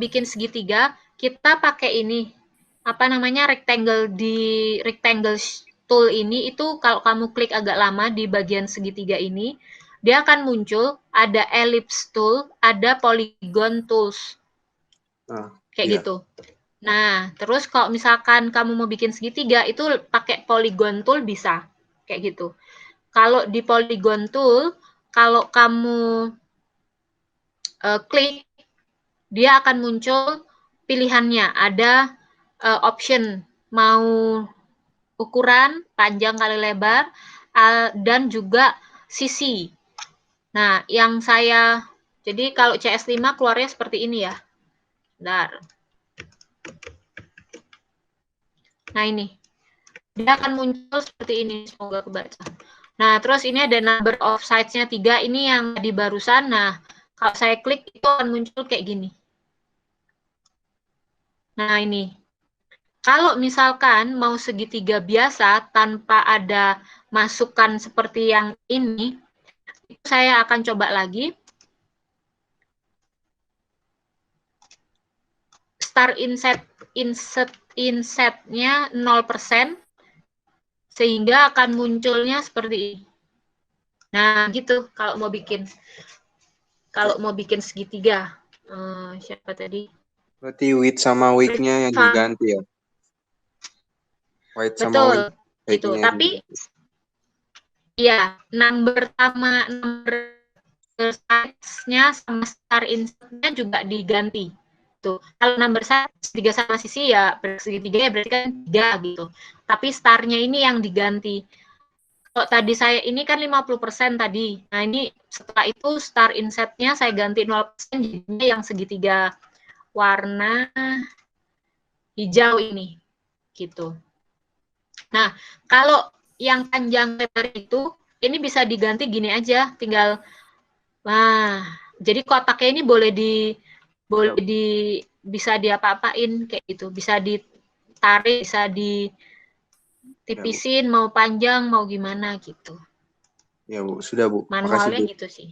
bikin segitiga, kita pakai ini, rectangle. Di rectangle tool ini itu kalau kamu klik agak lama di bagian segitiga ini, dia akan muncul ada ellipse tool, ada polygon tools. Kayak gitu. Nah, terus kalau misalkan kamu mau bikin segitiga, itu pakai polygon tool bisa. Kayak gitu. Kalau di polygon tool, kalau kamu klik, dia akan muncul pilihannya. Ada option mau ukuran, panjang kali lebar, dan juga sisi. Nah, jadi kalau CS5 keluarnya seperti ini ya. Bentar. Nah, ini. Dia akan muncul seperti ini, semoga kebaca. Nah, terus ini ada number of sides-nya 3, ini yang di barusan. Nah, kalau saya klik, itu akan muncul kayak gini. Nah, ini. Kalau misalkan mau segitiga biasa, tanpa ada masukan seperti yang ini, saya akan coba lagi. Start inset-nya 0%, sehingga akan munculnya seperti ini. Nah, gitu kalau mau bikin segitiga. Siapa tadi? Berarti width sama width-nya yang diganti ya? Width sama width. Gitu. Tapi ya, number size-nya sama start inset-nya juga diganti. Tuh. Kalau number size 3 sama sisi ya segitiga ya berarti kan 3 gitu. Tapi star-nya ini yang diganti. Kalau tadi saya ini kan 50% tadi. Nah, ini setelah itu star inset-nya saya ganti 0%, jadinya yang segitiga warna hijau ini. Gitu. Nah, kalau yang panjang lebar itu, ini bisa diganti gini aja. Tinggal, Jadi kotaknya ini bisa diapa-apain kayak gitu, bisa ditarik, bisa ditipisin, mau panjang, mau gimana gitu. Ya Bu, sudah Bu. Manualnya Makasih Bu. gitu sih.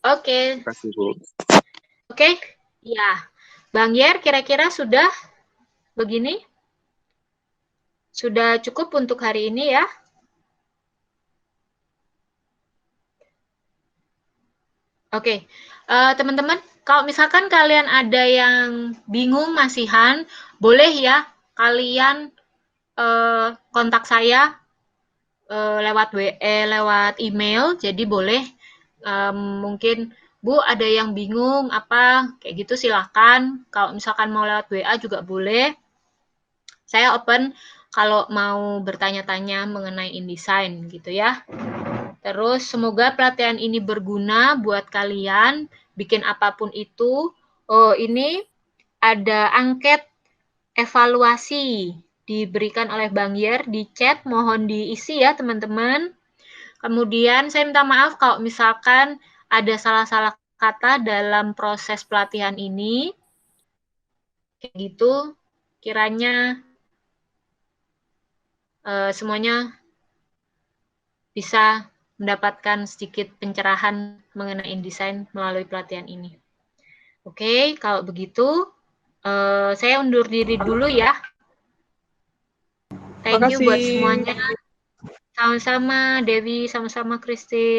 Oke. Makasih Bu. Oke, ya. Bang Yer, kira-kira sudah begini? Sudah cukup untuk hari ini ya? Oke, teman-teman, kalau misalkan kalian ada yang bingung masihan, boleh ya kalian kontak saya lewat lewat email. Jadi boleh mungkin Bu ada yang bingung apa kayak gitu silahkan. Kalau misalkan mau lewat WA juga boleh. Saya open kalau mau bertanya-tanya mengenai InDesign gitu ya. Terus semoga pelatihan ini berguna buat kalian, bikin apapun itu. Oh, ini ada angket evaluasi diberikan oleh Bang Yer di chat, mohon diisi ya teman-teman. Kemudian saya minta maaf kalau misalkan ada salah-salah kata dalam proses pelatihan ini. Kayak gitu, kiranya semuanya bisa mendapatkan sedikit pencerahan mengenai InDesign melalui pelatihan ini. Oke, kalau begitu saya undur diri dulu ya. Thank you buat semuanya. Sama-sama Dewi, sama-sama Christine.